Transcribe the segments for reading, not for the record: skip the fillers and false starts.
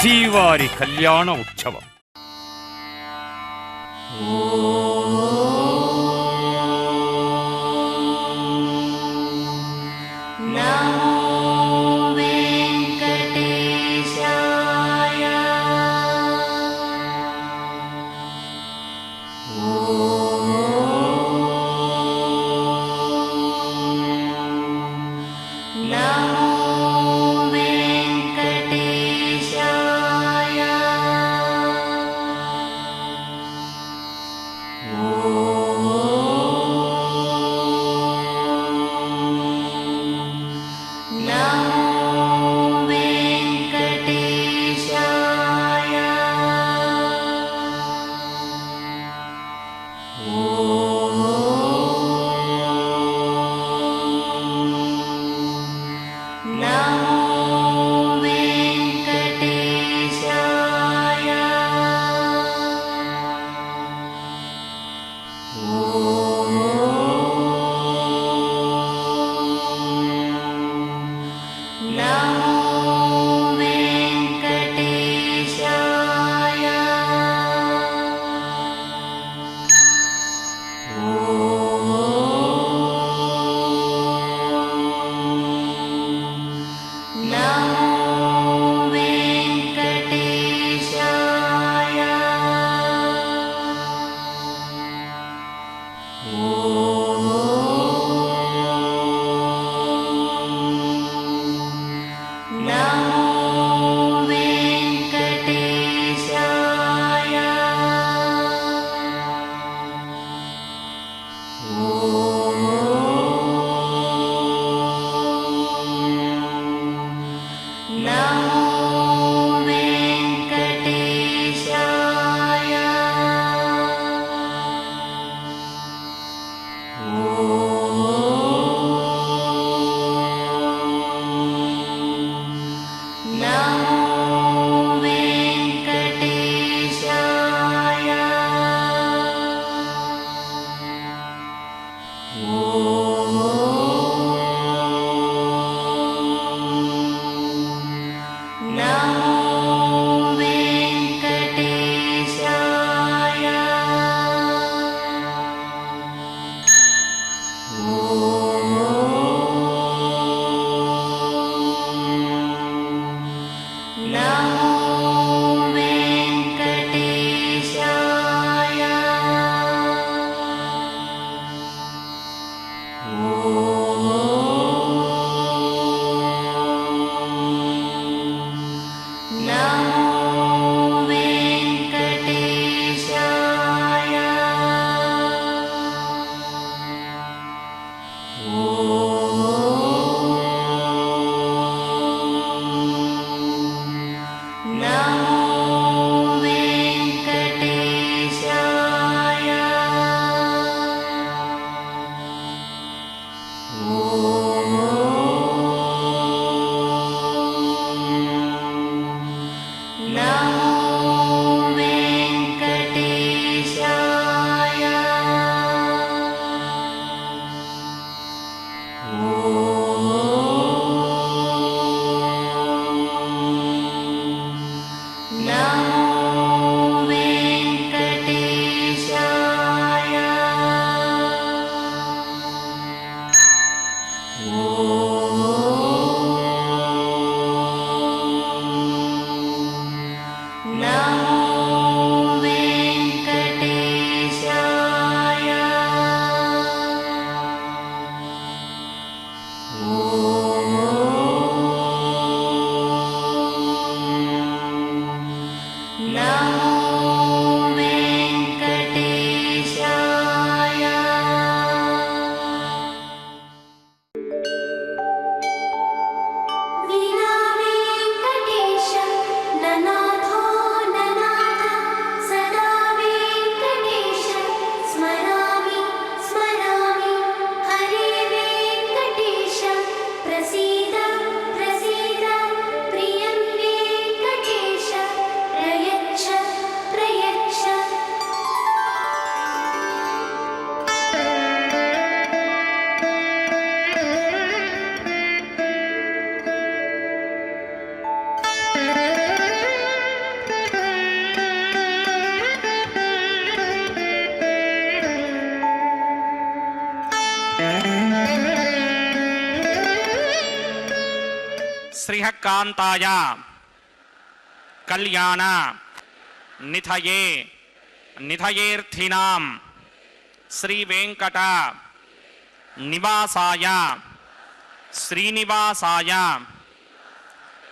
శ్రీవారి కళ్యాణ ఉత్సవం. श्रियः कान्ताय कल्याण निधये निधयेऽर्थिनां श्रीवेङ्कट निवासाय श्रीनिवासाय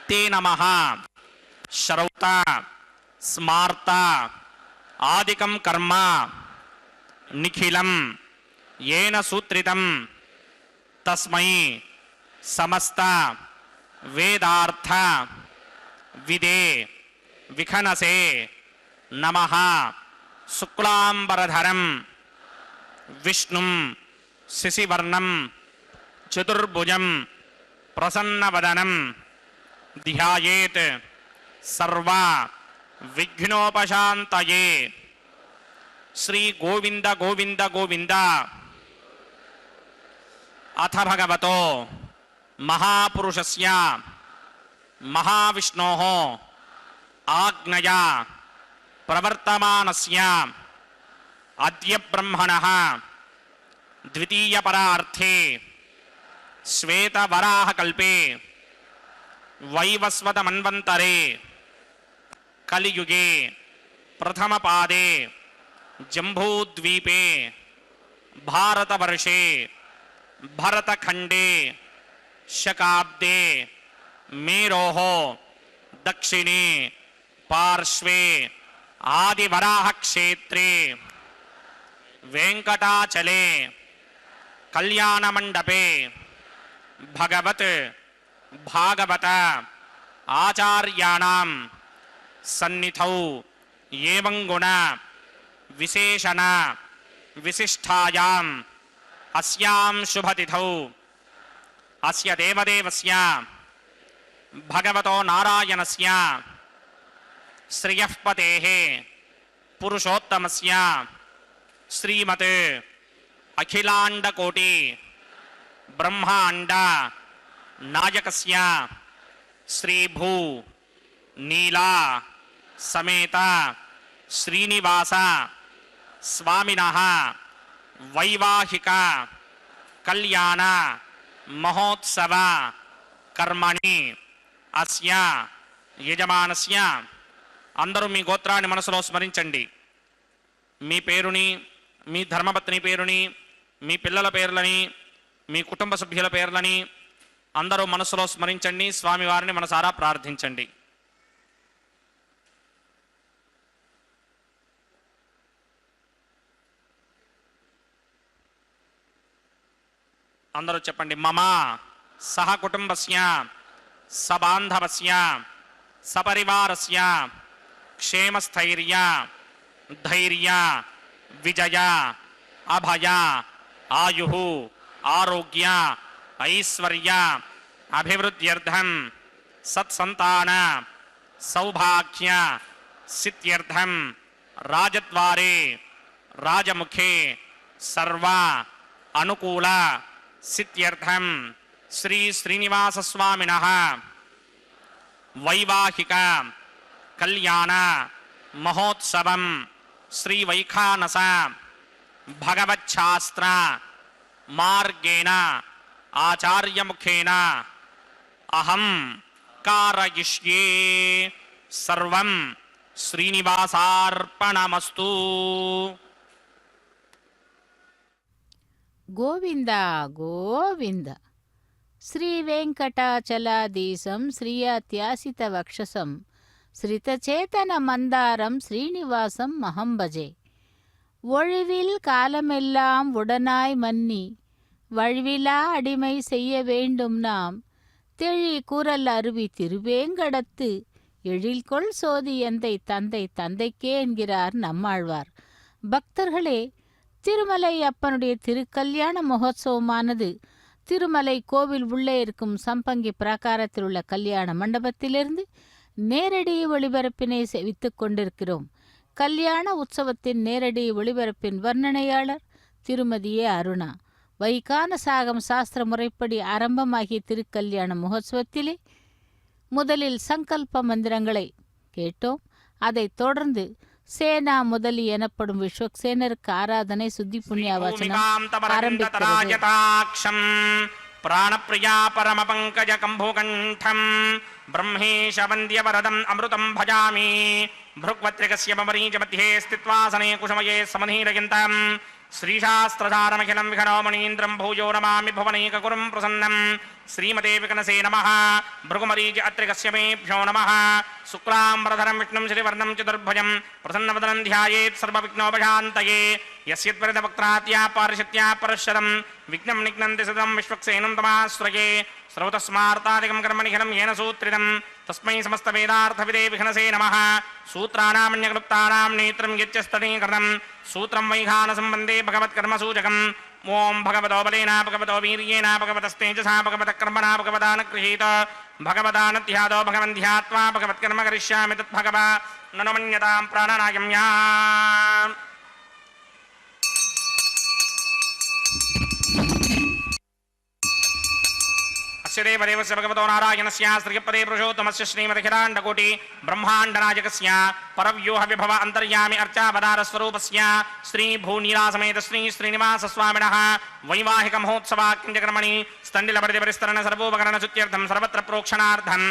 ते नमः। श्रौत स्मार्त आदिकं कर्म निखिलं येन सूत्रितं तस्मै समस्त वेदार्थ विदे विखनसे नमः। शुक्लांबरधरं विष्णुं शिशिवर्णं चतुर्भुजं प्रसन्नवदनं ध्यायेत् सर्व विघ्नोपशान्तये। श्री गोविंद गोविंद गोविंद। अथ भगवतो महापुरुषस्य महाविष्णोः आज्ञया प्रवर्तमानस्य अद्य ब्रह्मणः द्वितीयपरार्थे श्वेतवराहकल्पे वैवस्वतमन्वन्तरे कलियुगे प्रथमपादे जम्बूद्वीपे भारतवर्षे भरतखण्डे शकाब्दे मेरोः दक्षिणे पार्श्वे आदिवराहक्षेत्रे वेङ्कटाचले कल्याणमण्डपे भगवत् भागवत आचार्याणां सन्निधौ एवं गुण विशेषण विशिष्टायाम् अस्यां शुभतिथौ अस्य देवदेवस्य भगवतो नारायणस्य श्रियः पतेः पुरुषोत्तमस्य श्रीमत् अखिलाण्डकोटि ब्रह्माण्ड नायकस्य श्रीभू नीला समेत श्रीनिवास स्वामिनः वैवाहिक कल्याण महोत्सव कर्मणि अस्य యజమానస్య అందరూ మీ గోత్రాన్ని మనసులో స్మరించండి. మీ పేరుని, మీ ధర్మపత్ని పేరుని, మీ పిల్లల పేర్లని, మీ కుటుంబ సభ్యుల పేర్లని అందరూ మనసులో స్మరించండి. స్వామివారిని మనసారా ప్రార్థించండి. అందరూ చెప్పండి. మమ సహ కుటుంబస్య సబాంధవస్య సపరివారస్య క్షేమస్థైర్య ధైర్య విజయ అభయ ఆయుః ఆరోగ్య ఐశ్వర్య అభివృద్ధ్యర్థం సత్సంతాన సౌభాగ్య సిద్ధ్యర్థం రాజద్వారే రాజముఖే సర్వ అనుకూల సిద్ధ్యర్థం శ్రీ శ్రీనివాస స్వామినః వైవాహిక కళ్యాణ మహోత్సవం శ్రీ వైఖానస భగవచ్ఛాస్త్ర మార్గేణ ఆచార్యముఖేన అహం కారయిష్యే. సర్వం శ్రీనివాసార్పణమస్తు. గోవింద గోవింద. శ్రీ వెంకటాచలాధీశం శ్రీయాత్యాసిత వక్షసం ஸ்ரிதச்சேதன மந்தாரம் ஸ்ரீனிவாசம் மகம்பஜே. ஒழிவில் காலமெல்லாம் உடனாய் மன்னி வழிவிலா அடிமை செய்ய வேண்டும் நாம் தெழி கூறல் அருவி திருவேங்கடத்து எழில்கொள் சோதி எந்தை தந்தை தந்தைக்கே என்கிறார் நம்மாழ்வார். பக்தர்களே, திருமலை அப்பனுடைய திருக்கல்யாண மகோத்சவமானது திருமலை கோவில் உள்ளே இருக்கும் சம்பங்கி பிராகாரத்தில் உள்ள கல்யாண மண்டபத்திலிருந்து நேரடி ஒளிபரப்பினை செவித்துக் கொண்டிருக்கிறோம். கல்யாண உற்சவத்தின் நேரடி ஒளிபரப்பின் வர்ணனையாளர் திருமதி ஏ. அருணா. வைகான சாகம் சாஸ்திர முறைப்படி ஆரம்பமாகிய திருக்கல்யாண மகோத்சவத்திலே முதலில் சங்கல்ப மந்திரங்களை கேட்டோம். அதைத் தொடர்ந்து சேனா முதலி எனப்படும் விஸ்வக்சேனருக்கு ஆராதனை சுத்தி புண்ணியவாசனம் ஆரம்பிக்கிறது. ప్రాణప్రియా పరమపంకజ కంభోకంఠం బ్రహ్మేశ వంద్యవరదం అమృతం భజామి భృగ్వత్రికస్య మమరీచ మధ్యే స్థిత్వాసనే కుశమయే సమధీరయంతం శ్రీశాస్త్రధారమఖిలం విఘనో మణీంద్రం భూయో నమామి భువనైకగురుం ప్రసన్నం శ్రీమతే వికనసే నమః భృగుమరీచి అత్రికస్య మేభ్యో నమః శుక్లాంబరధరం విష్ణుం శ్రీవర్ణం చతుర్భుజం ప్రసన్నవదనం ధ్యాయేత్ సర్వవిఘ్నోపశాంతయే యస్యత్వరితవక్త్రాత్యా పారిషత్యా పరశరం విఘ్నం నిఘ్నంతి సదం విశ్వక్సేనం తమాశ్రయే శ్రౌతస్మార్తాదికం కర్మనిఖిలం येन सूत्रितं तस्मै समस्तवेदार्थविदे विघ्नसे नमः सूत्राणामन्यक्लुप्तानां नेत्रं यच्चस्तनीकरणं सूत्रं वैघानसम्बन्धे भगवत्कर्मसूचकम् ओं भगवतो बलेन भगवतो वीर्येण भगवतस्तेजसा भगवतकर्मणा भगवदानगृहीत भगवदानध्यातो भगवन् ध्यात्वा भगवत्कर्म करिष्यामि तद्भगवा ननु मन्यतां प्राणनायम्या देवदेवस्य भगवतो नारायणस्य श्रीपदे पुरुषोत्तमस्य श्रीमदखिलाण्डकोटि ब्रह्माण्डनायकस्य परव्यूह विभव अन्तर्यामि अर्चावतारस्वरूपस्य श्रीभूनीलासमेत श्रीनिवासस्वामिनः वैवाहिक महोत्सवाख्यकर्मणि स्तण्डिलपरिदिपरिस्तरण सर्वोपकरणशुद्ध्यर्थं सर्वत्र प्रोक्षणार्थं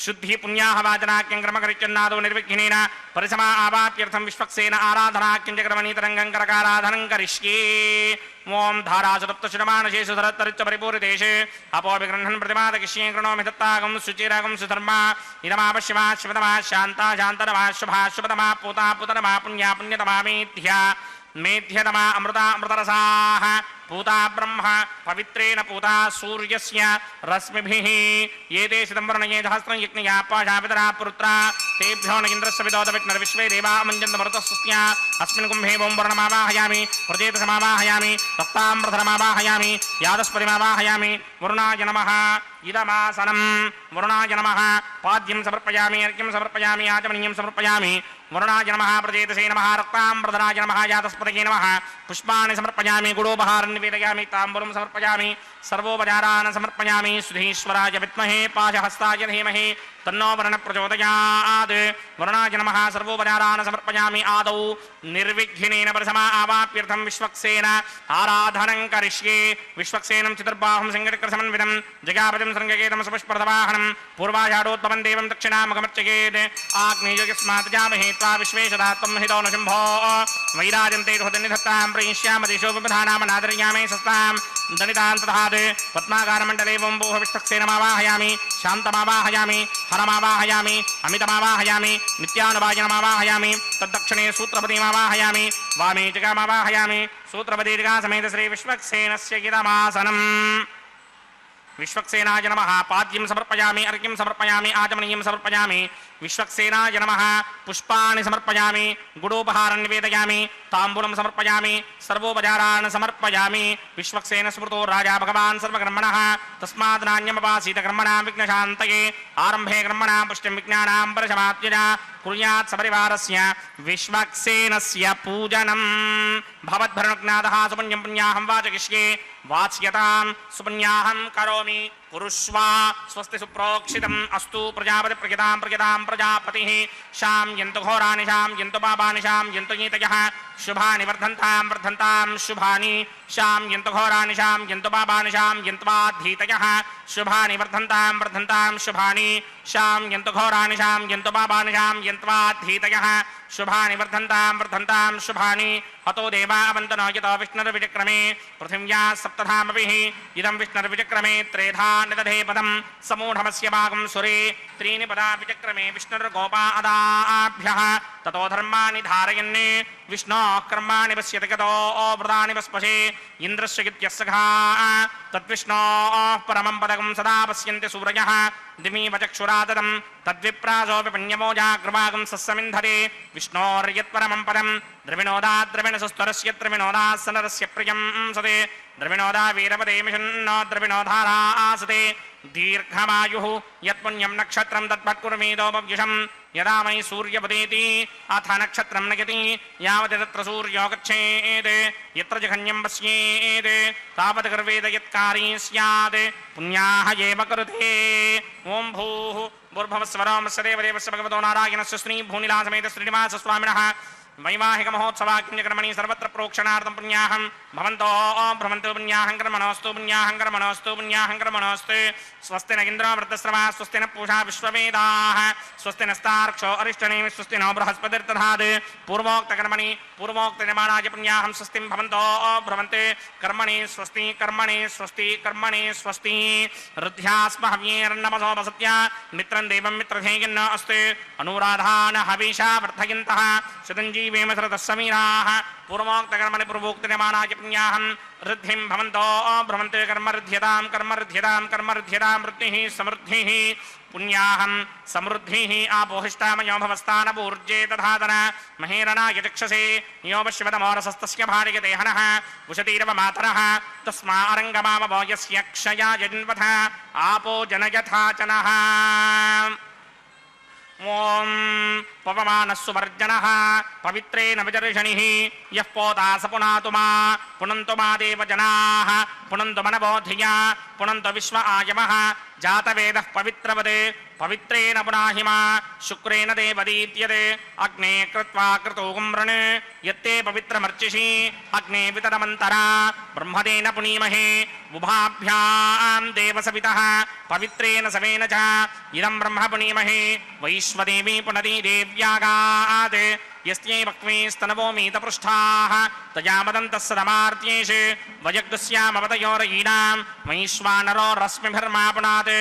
शुद्धि पुण्याह वाचनाख्यङ्क्रमकरिचन्नादो निर्विघ्नेन परिसमा आवाप्यर्थं विश्वक्सेन आराधनाख्यञ्चक्रमणि तरङ्गं करकाराधनं करिष्ये ओं धारासुतप्तशुरमानशेषु धरत्तरिच्च परिपूरितेषु अपोऽभिगृह्णन् प्रतिमादकिष्ये कृणोमि दत्तागं सुचिरागं सुधर्मा इदमापश्यमा शिवतमा शान्ता शान्तरमा शुभा शुभतमा पूता पुतरमा पुण्या पुण्यतमा मेध्या मेध्यतमा अमृता अमृतरसाः पूता ब्रह्म पवित्रेण पूता सूर्यस्य रश्मिभिः एते शिदम्बरणये सहस्रं यज्ञया पाशापितरा पुरुत्रा तेभ्यो न इन्द्रस्य विदोदविष्णुर्विश्वे देवा मञ्जन्तमरुतस्तुत्या अस्मिन् कुम्भे वों वर्णमावाहयामि प्रजेतसमावाहयामि रक्ताम्बरधरमावाहयामि यादस्पतिमावाहयामि वरुणाय नमः इदमासनं वरुणाय नमः पाद्यं समर्पयामि अर्घ्यं समर्पयामि आचमनीयं समर्पयामि वरुणाय नमः प्रजेतसे नमः रक्ताम्बरधराय नमः यादस्पतये नमः पुष्पाणि समर्पयामि गुडोपहारं निवेदयामि ताम्बूलं समर्पयामि सर्वोपचारान् समर्पयामि सुधीश्वराय विद्महे पाशहस्ताय धीमहि तन्नो वरुणः प्रचोदयात् वरुणाय नमः सर्वोपचारान् समर्पयामि आदौ निर्विघ्नेन परिसमा आवाप्यर्थं विश्वक्सेन आराधनं करिष्ये विश्वक्सेनं चतुर्बाहुं सिंहचक्रसमन्वितं जगापतिं शृङ्गकेतं सुपुष्परथवाहनं पूर्वाषाढोत्तमं देवं दक्षिणामुखमर्चयेत् आग्नेयस्मात् जामहे त्वा विश्वेशदात्तं हितो न शम्भो वैराजन्ते हृदनिधत्तां प्रयिष्यामदिशो विपधानामनादर्यामे सस्तां दनितां तथात् पद्माकारमण्डले वोम्बोह विश्वक्सेनमावाहयामि शान्तमावाहयामि हरमावाहयामि अमितमावाहयामि नित्यानुवायनमावाहयामि तद्दक्षिणे सूत्रपतिमावाहयामि वामे जगामावाहयामि सूत्रपतिजगासमेत श्रीविश्वक्सेनस्य इदमासनम् विश्वक्सेनाय नमः पाद्यं समर्पयामि अर्घ्यं समर्पयामि आचमनीयं समर्पयामि विश्वक्सेनाय नमः पुष्पाणि समर्पयामि गुडोपहारं निवेदयामि ताम्बूलं समर्पयामि सर्वोपचारान् समर्पयामि विश्वक्सेन स्मृतो राजा भगवान् सर्वकर्मणः तस्मात् नान्यमपासीत कर्मणां विघ्नशान्तये आरम्भे कर्मणां पुष्टिं विज्ञानां परशमात्यजा कुर्यात् सपरिवारस्य विश्वक्सेनस्य पूजनं भवद्भरणज्ञातः सुपुण्यं पुण्याहं वाचयिष्ये वाच्यतां सुपुण्याहं करोमि कुरुष्वा स्वस्ति सुप्रोक्षितम् अस्तु प्रजापति प्रजतां प्रजापतिः शां यन्तु घोराणि शां यन्तु पापानि शां यन्तु नीतयः शुभानि वर्धन्तां शुभानि शां यन्तु घोराणि शां यन्तु पापानि शां यन्त्वाधीतयः शुभानि वर्धन्तां शुभानि शां यन्तु घोराणि शां यन्तु पापानि शां यन्त्वाधीतयः शुभानि वर्धन्तां शुभानि अतो देवा अवन्तनो यतो विष्णुर्विचक्रमे पृथिव्या सप्तधामभिः इदं विष्णुर्विचक्रमे त्रेधा निदधे पदं समूढमस्य भागं सुरे त्रीणि पदा विचक्रमे विष्णुर्गोपा अदाभ्यः ततो धर्माणि धारयन् विष्णोः कर्माणि पश्यति गतो व्रतानि वस्पशे इन्द्रस्य गित्यस्सखा तद्विष्णोः परमं पदकं सदा पश्यन्ति सूरयः दिमीव चक्षुराददं तद्विप्रासोऽपि पुण्यमोजाग्रवागं सस्समिन्धरे विष्णोर्यत्परमं पदं द्रविणोदाद्रविणसुस्तरस्य द्रविणोदासनरस्य प्रियं सदे द्रविणोदा वीरपदे मिषन्नो द्रविणोधारा आसते दीर्घमायुः यत्पुण्यं नक्षत्रं तद्भट्कुर्मीदोपव्युषं यदा मयि सूर्यपदेति अथ नक्षत्रं नयति यावत् तत्र सूर्यो गच्छेत् यत्र जघन्यं पश्येत् तावत् गर्वेद यत्कारी स्यात् पुण्याः एव करुते ॐ भूः भूर्भुवस्वरं देवदेवस्य भगवतो नारायणस्य श्रीभूनिलासमेत श्रीनिवासस्वामिनः वैवाहिक महोत्सवाक्यं कर्मणि सर्वत्र प्रोक्षणार्थं पुण्याहं भवन्तो भ्रमन्तु पुण्याहं कर्मणोऽस्तु पुण्याहं कर्मणोऽस्तु पुण्याहं कर्मणोऽस्तु स्वस्ति न इन्द्रो वृद्धश्रवा स्वस्ति न पूषा विश्ववेदाः स्वस्ति नस्तार्क्षो अरिष्टनेमि स्वस्ति नो बृहस्पतिर्दधात् पूर्वोक्तकर्मणि पूर्वोक्तनिर्माणाय पुण्याहं स्वस्तिं भवन्तो भ्रमन्ते कर्मणि स्वस्ति कर्मणि स्वस्ति कर्मणि स्वस्ति रुद्ध्यास्म हव्येर्नमसो वसत्या मित्रं देवं मित्रधेयन्न अस्ति अनुराधान हविषा वर्धयन्तः शतञ्जीवेम शरतः समीराः पूर्वोक्तकर्मणि पूर्वोक्तनिर्माणाय पुण्याहं ऋद्धिं भवन्तो भ्रमन्ते कर्मऋध्यतां कर्मऋध्यतां कर्मऋध्यतां वृद्धिः समृद्धिः पुण्याहं समृद्धिः आपोहिष्टामयो भवस्तानपूर्जे तथातन महेरणाय चक्षसे यो वश्यवतमोरसस्तस्य भार्यते हनः उशतीरव मातरः तस्मा अरङ्गमावो यस्य क्षया जन्वथ आपो जनयथा चनः ओं पवमानस्सुवर्जनः पवित्रेण विजर्षणिः यः पोता स पुनातु मा पुनन्तु मा देवजनाः पुनन्तु मनवो धिया पुनन्तु विश्व आयमः जातवेदः पवित्रवदे पवित्रेण पुनाहि मा शुक्रेण देवदीत्यते अग्ने कृत्वा क्रतुगुम्रण यत्ते पवित्रमर्चिषि अग्ने वितरमन्तरा ब्रह्मदेन पुनीमहे उभाभ्यां देवसवितः पवित्रेण सवेन च इदं ब्रह्म पुनीमहे वैश्वदेवी पुनदी देव्यागात् यस्यै वक्मीस्तनवोमीतपृष्ठाः तयामदन्तः सदमार्त्येष वयग्दस्यामवतयोरयीणां वैश्वानरो रश्मिभिर्मा पुनात्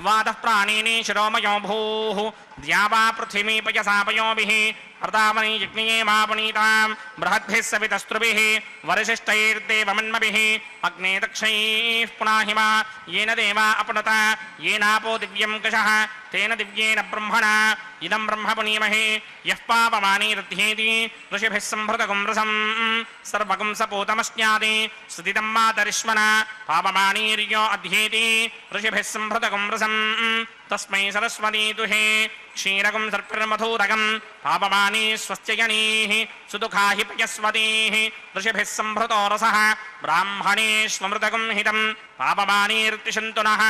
वादः प्राणिनी शिरोमयो भूः द्यावा पृथिवी पयसापयोभिः अर्तावनी यज्ञये मा पुनीतां बृहद्भिः सवितस्त्रुभिः वरिशिष्टैर्देवमन्मभिः अग्ने दक्षैः पुनाहि मा येन देवा अपनुत येनापो दिव्यं कषः तेन दिव्येन ब्रह्मणा इदं ब्रह्म पुनीमहे यः पापमानी रथ्येति ऋषिभिः संभृतगुं रसं सर्वगुं सपूतमस्यादि सुदितं मातरिष्मना पापमानीर्यो अध्येति ऋषिभिः संभृतगुं रसं तस्मै सरस्वती दुहे क्षीरगुं सर्पिर्मधुरगं पापमानी स्वस्त्ययनीः सुदुःखा हि पयस्वतीः ऋषिभिः संभृतो रसः ब्राह्मणेष्वमृतगुं हितं पापमानीर्तिषन्तु नः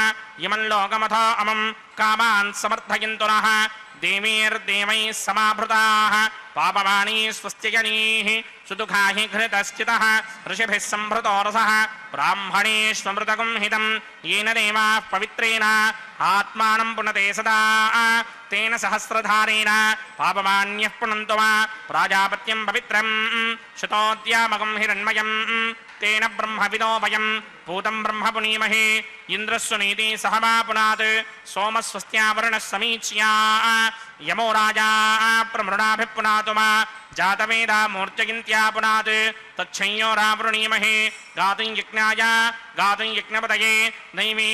इमं लोकमथो अमं कामान् समर्थयन्तु नः देवीर्देवैः समाभृताः पापमानी स्वस्त्ययनीः सुदुःखा हि घृतश्चितः ऋषिभिः संभृतो रसः ब्राह्मणेष्वमृतगुं हितं येन देवाः पवित्रेण आत्मानं पुनते सदा तेन सहस्रधारेण पापमान्यः पुनन्तु वा प्राजापत्यं पवित्रं शतोद्यामगं हिरण्मयं तेन ब्रह्मविदो वयं पूतं ब्रह्म पुनीमहे इन्द्रस्वनीति सह मा पुनात् सोमस्वस्त्यावरुणः समीच्या यमो राजा प्रमृणाभिः पुनातु मा जातवेदा मूर्जयन्त्या पुनात् तच्छंयोरावृणीमहे गातुं यज्ञाय गातुं यज्ञपतये दैवी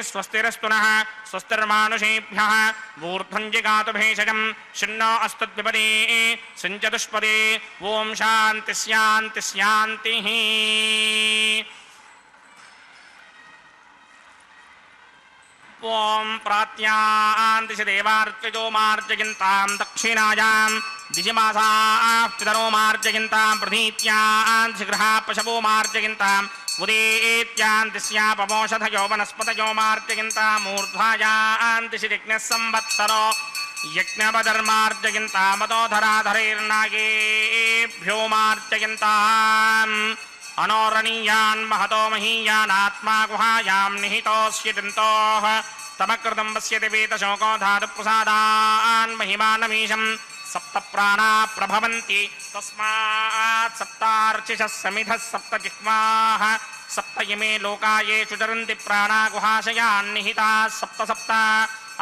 स्वस्तिरस्तु नः स्वस्तिर्मानुषेभ्यः ऊर्ध्वं जिगातु भेषजं शन्नो अस्तुद्विपदे सञ्चतुष्पदे ॐ शान्ति शान्ति शान्तिः ओं प्रात्यान्तिश देवार्त्यजो मार्जयन्तां दक्षिणायां दिशिमासाः पितरो मार्जयन्तां प्रधीत्यान्तिशगृहा पशवो मार्जयन्ताम् उदेत्यान्तिस्यापमोषधयो वनस्पतयो मार्जयन्ताम् ऊर्ध्वायान्तिशिरिग्नः संवत्सरो यज्ञपदर्मार्जयन्तामतोधराधरैर्नागेभ्यो मार्जयन्ताम् अनोरणीयान् महतो महीयानात्मा गुहायां निहितोऽस्य चिन्तोः तमकृतं पश्यति वेतशोको धातुप्रसादान् महिमानमीशं सप्तप्राणा प्रभवन्ति तस्मात् सप्तार्चिषः समिधः सप्तजिह्वाः सप्त इमे लोका येषु चरन्ति प्राणा गुहाशयान् निहिताः सप्त सप्त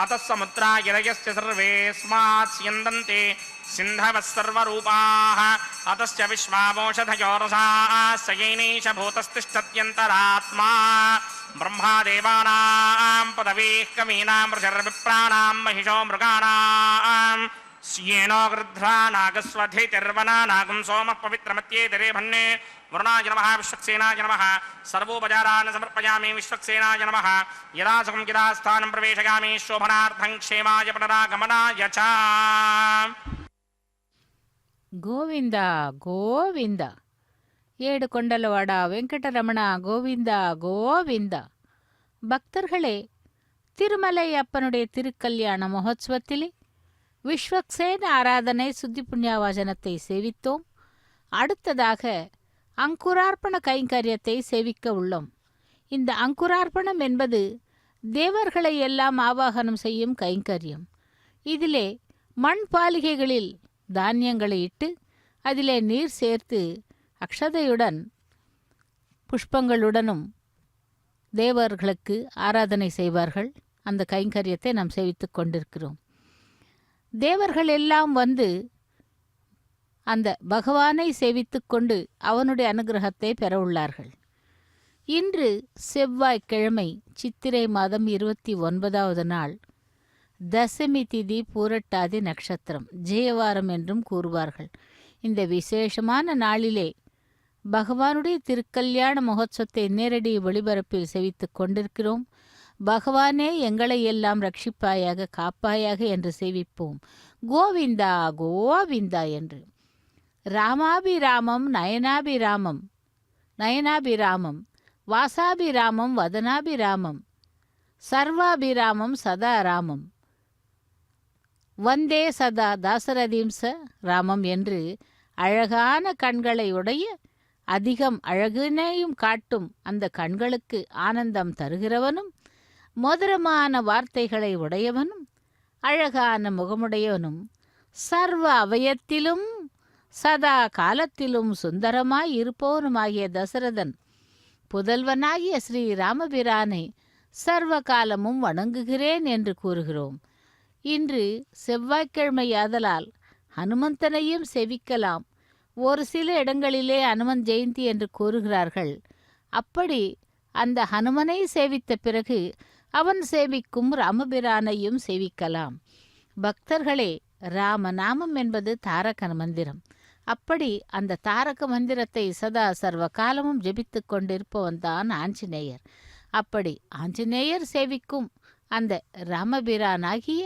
अतः समुद्रा गिरयश्च सर्वेऽस्मात् स्यन्दन्ते सिन्धवः सर्वरूपाः अतश्च विश्वावोषधयो रसाः स येनैष भूतस्तिष्ठत्यन्तरात्मा ब्रह्मा देवानां पदवीः कवीनां ऋषिर्विप्राणां महिषो मृगाणां स्येनो गृध्रा नागस्वधितिर्वना नागुं सोमः पवित्रमत्येतिरे भन्ने वरुणाय नमः विश्वक्सेनाय नमः सर्वोपचारान् समर्पयामि विश्वक्सेनाय नमः यदा सुखं यदा स्थानं प्रवेशयामि शोभनार्थं क्षेमाय पुनरागमनाय च గోవింద గోవింద ஏடுகொண்டலவாட வெங்கடரமண கோவிந்த கோவிந்த. பக்தர்களே, திருமலை அப்பனுடைய திருக்கல்யாண மகோத்சவத்திலே விஸ்வக்சேன ஆராதனை சுத்தி புண்ணியாவாசனத்தை சேவித்தோம். அடுத்ததாக அங்குரார்ப்பண கைங்கரியத்தை சேவிக்க உள்ளோம். இந்த அங்குரார்ப்பணம் என்பது தேவர்களை எல்லாம் ஆவாகனம் செய்யும் கைங்கரியம். இதிலே மண் பாலிகைகளில் தானியங்களை இட்டு அதிலே நீர் சேர்த்து அக்ஷதையுடன் புஷ்பங்களுடனும் தேவர்களுக்கு ஆராதனை செய்வார்கள். அந்த கைங்கரியத்தை நாம் சேவித்து கொண்டிருக்கிறோம். தேவர்கள் எல்லாம் வந்து அந்த பகவானை சேவித்து கொண்டு அவனுடைய அனுகிரகத்தை பெற உள்ளார்கள். இன்று செவ்வாய்க்கிழமை சித்திரை மாதம் 29வது நாள், தசமி திதி, பூரட்டாதி நட்சத்திரம், ஜெயவாரம் என்றும் கூறுவார்கள். இந்த விசேஷமான நாளிலே பகவானுடைய திருக்கல்யாண மகோத்சவத்தை நேரடி ஒளிபரப்பில் சேவித்து கொண்டிருக்கிறோம். பகவானே எங்களை எல்லாம் ரட்சிப்பாயாக, காப்பாயாக என்று சேவிப்போம். கோவிந்தா கோவிந்தா என்று. ராமாபிராமம் நயனாபிராமம் நயனாபிராமம், வாசாபிராமம் வதனாபிராமம், சர்வாபிராமம் சதா ராமம், வந்தே சதா தாசரதீம்ச ராமம் என்று அழகான கண்களை உடைய, அதிகம் அழகினையும் காட்டும் அந்த கண்களுக்கு ஆனந்தம் தருகிறவனும், மதுரமான வார்த்தைகளை உடையவனும், அழகான முகமுடையவனும், சர்வ அவயத்திலும் சதா காலத்திலும் சுந்தரமாய் இருப்பவனுமாகிய தசரதன் புதல்வனாகிய ஸ்ரீ ராமபிரானை சர்வ காலமும் வணங்குகிறேன் என்று கூறுகிறோம். இன்று செவ்வாய்க்கிழமையாதலால் ஹனுமந்தனையும் செவிக்கலாம். ஒரு சில இடங்களிலே அனுமன் ஜெயந்தி என்று கூறுகிறார்கள். அப்படி அந்த ஹனுமனை சேவித்த பிறகு அவன் சேவிக்கும் ராமபிரானையும் சேவிக்கலாம். பக்தர்களே, ராமநாமம் என்பது தாரக மந்திரம். அப்படி அந்த தாரக மந்திரத்தை சதா சர்வ காலமும் ஜெபித்து கொண்டிருப்பவன்தான் ஆஞ்சநேயர். அப்படி ஆஞ்சநேயர் சேவிக்கும் அந்த ராமபிரானாகிய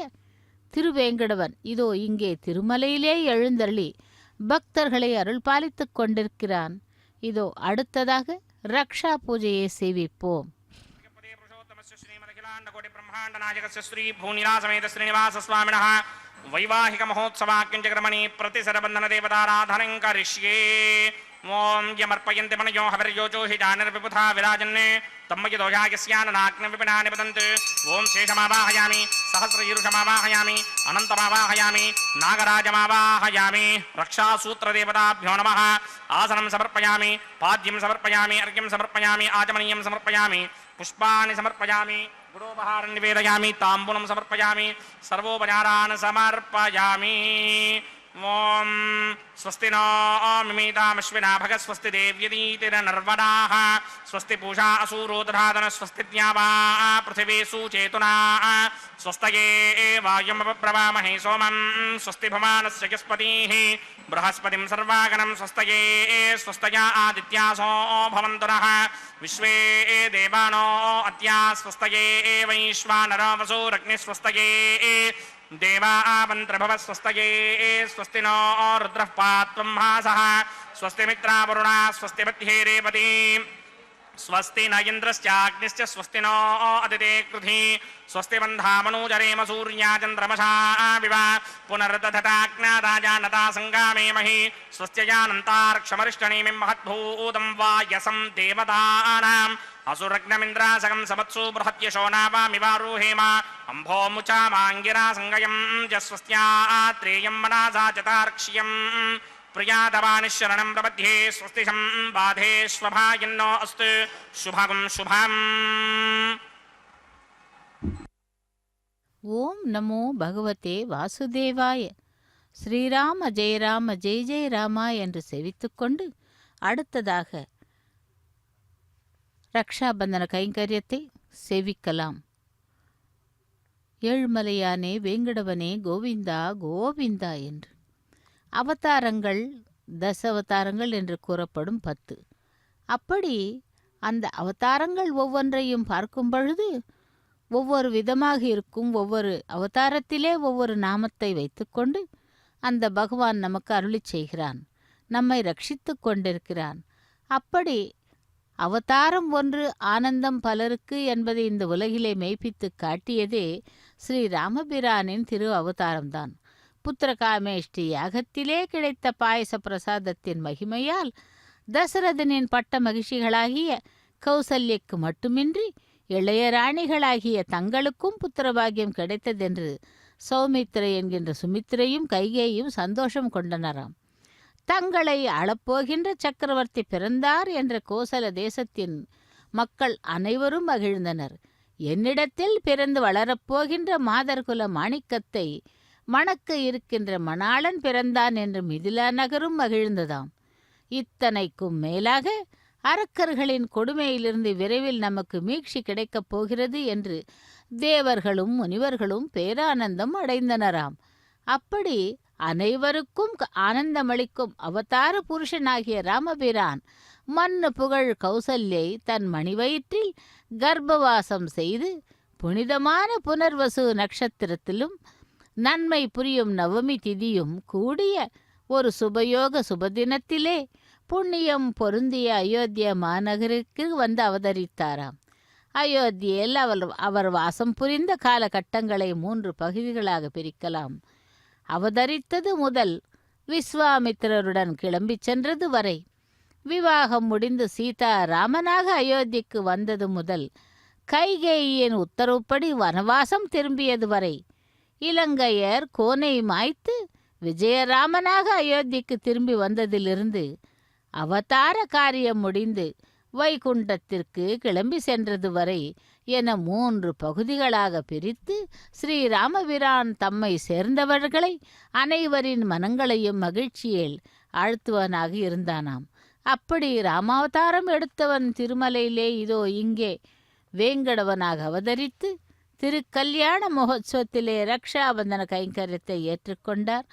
திருவேங்கடவன் இதோ இங்கே திருமலையிலே எழுந்தருளி பக்தர்களை அருள் பாலித்துக் கொண்டிருக்கிறான். இதோ அடுத்ததாக ரக்ஷா பூஜையை சேவிப்போம். वैवाहिक महोत्सवाक्यंचक्रमणि प्रतिसरबंधन देवताराधनं करिष्ये। ओं यमर्पयन्ति मनयो हविर्योजो हि जानर्विबुधा विराजन्ने तम्मयदोषायस्याननाग्न विपिना निबदन्ति। ओं शेषमावाहयामि, सहस्रशीर्षमावाहयामि, अनन्तमावाहयामि, नागराजमावाहयामि। रक्षासूत्रदेवताभ्यो नमः। आसनं समर्पयामि, पाद्यं समर्पयामि, अर्घ्यं समर्पयामि, आचमनीयं समर्पयामि, पुष्पाणि समर्पयामि, गुडोपहारं निवेदयामि, ताम्बूलं समर्पयामि, सर्वोपचारान् समर्पयामि। ओं स्वस्ति नो मिमीतामश्विना भगः, स्वस्ति देव्यतीतिरनर्वणाः, स्वस्ति पूषा असूरोदधातन, स्वस्ति द्यावा पृथिवी सुचेतुना, स्वस्तये वायुमपप्रवामहे सोमं, स्वस्ति भुवनस्य यस्पतिः बृहस्पतिं सर्वागणं, स्वस्तये स्वस्तया आदित्यासो भवन्तु नः, विश्वे देवानो अद्या स्वस्तये वैश्वानरो वसुरग्निस्वस्तये देवावन्त्रभव, स्वस्तये स्वस्ति नो रुद्रः पात्वं हासः, स्वस्ति मित्रावरुणा, स्वस्ति मध्ये रेवती, स्वस्ति न इन्द्रश्चाग्निश्च, स्वस्ति नो अदिते कृधि, स्वस्ति बन्धामनूजरेम सूर्या चन्द्रमसा विव, पुनर्दधताज्ञादाजानता सङ्गामेमहि, स्वस्त्यजानन्तार्क्षमरिष्टनेमिं महद्भूतं वायसं देवतानाम्, असुरग्नमिन्द्रासकं समत्सु बृहत्यशो नावामिवारुहेम, अम्भोमुचामाङ्गिरा सङ्गयं जस्वस्त्यात्रेयं मनसा चतार्क्ष्यम्, प्रियातवानिशरणं प्रपद्ये, स्वस्ति सम्बाधे स्वभायन्नो अस्तु शुभं शुभम्। ஓம் நமோ பகவதே வாசுதேவாய. ஸ்ரீராம ஜெய ராம ஜெய ஜெய ராமா என்று செவித்துக்கொண்டு அடுத்ததாக ரக்ஷாபந்தன கைங்கரியத்தை சேவிக்கலாம். ஏழுமலையானே வேங்கடவனே கோவிந்தா கோவிந்தா என்று. அவதாரங்கள் தசவதாரங்கள் என்று கூறப்படும் 10. அப்படி அந்த அவதாரங்கள் ஒவ்வொன்றையும் பார்க்கும் பொழுது ஒவ்வொரு விதமாக இருக்கும். ஒவ்வொரு அவதாரத்திலே ஒவ்வொரு நாமத்தை வைத்துக்கொண்டு அந்த பகவான் நமக்கு அருளி செய்கிறான், நம்மை ரட்சித்து கொண்டிருக்கிறான். அப்படி அவதாரம் ஒன்று ஆனந்தம் பலருக்கு என்பதை இந்த உலகிலே மெய்ப்பித்து காட்டியதே ஸ்ரீ ராமபிரானின் திரு அவதாரம்தான். புத்திரகாமேஷ்டி யாகத்திலே கிடைத்த பாயச பிரசாதத்தின் மகிமையால் தசரதனின் பட்ட மகிழ்ச்சிகளாகிய கௌசல்யக்கு மட்டுமின்றி இளைய ராணிகளாகிய தங்களுக்கும் புத்திரபாகியம் கிடைத்ததென்று சௌமித்திரை என்கின்ற சுமித்திரையும் கைகேயும் சந்தோஷம் கொண்டனராம். தங்களை அளப்போகின்ற சக்கரவர்த்தி பிறந்தார் என்ற கோசல தேசத்தின் மக்கள் அனைவரும் மகிழ்ந்தனர். என்னிடத்தில் பிறந்து வளரப்போகின்ற மாதர்குல மாணிக்கத்தை மணக்க இருக்கின்ற மணாளன் பிறந்தான் என்று மிதிலா நகரும் மகிழ்ந்ததாம். இத்தனைக்கும் மேலாக அரக்கர்களின் கொடுமையிலிருந்து விரைவில் நமக்கு மீட்சி கிடைக்கப் போகிறது என்று தேவர்களும் முனிவர்களும் பேரானந்தம் அடைந்தனராம். அப்படி அனைவருக்கும் ஆனந்தமளிக்கும் அவதார புருஷனாகிய ராமபிரான் மன்னு புகழ் கௌசல்யை தன் மணிவயிற்றில் கர்ப்பவாசம் செய்து புனிதமான புனர்வசு நட்சத்திரத்திலும் நன்மை புரியும் நவமி திதியும் கூடிய ஒரு சுபயோக சுபதினத்திலே புண்ணியம் பொருந்திய அயோத்திய மாநகருக்கு வந்து அவதரித்தாராம். அயோத்தியில் அவர் வாசம் புரிந்த காலகட்டங்களை 3 பகுதிகளாக பிரிக்கலாம். அவதரித்தது முதல் விஸ்வாமித்திரருடன் கிளம்பி சென்றது வரை, விவாகம் முடிந்து சீதா ராமனாக அயோத்திக்கு வந்தது முதல் கைகேயின் உத்தரவுப்படி வனவாசம் திரும்பியது வரை, இலங்கையர் கோனை மாய்த்து விஜயராமனாக அயோத்திக்கு திரும்பி வந்ததிலிருந்து அவதார காரியம் முடிந்து வைகுண்டத்திற்கு கிளம்பி சென்றது வரை என 3 பகுதிகளாக பிரித்து ஸ்ரீராமபிரான் தம்மை சேர்ந்தவர்களை அனைவரின் மனங்களையும் மகிழ்ச்சியில் ஆழ்த்துவனாக இருந்தானாம். அப்படி ராமாவதாரம் எடுத்தவன் திருமலையிலே இதோ இங்கே வேங்கடவனாக அவதரித்து திருக்கல்யாண மகோத்சவத்திலே ரக்ஷாபந்தன கைங்கரியத்தை ஏற்றுக்கொண்டார்.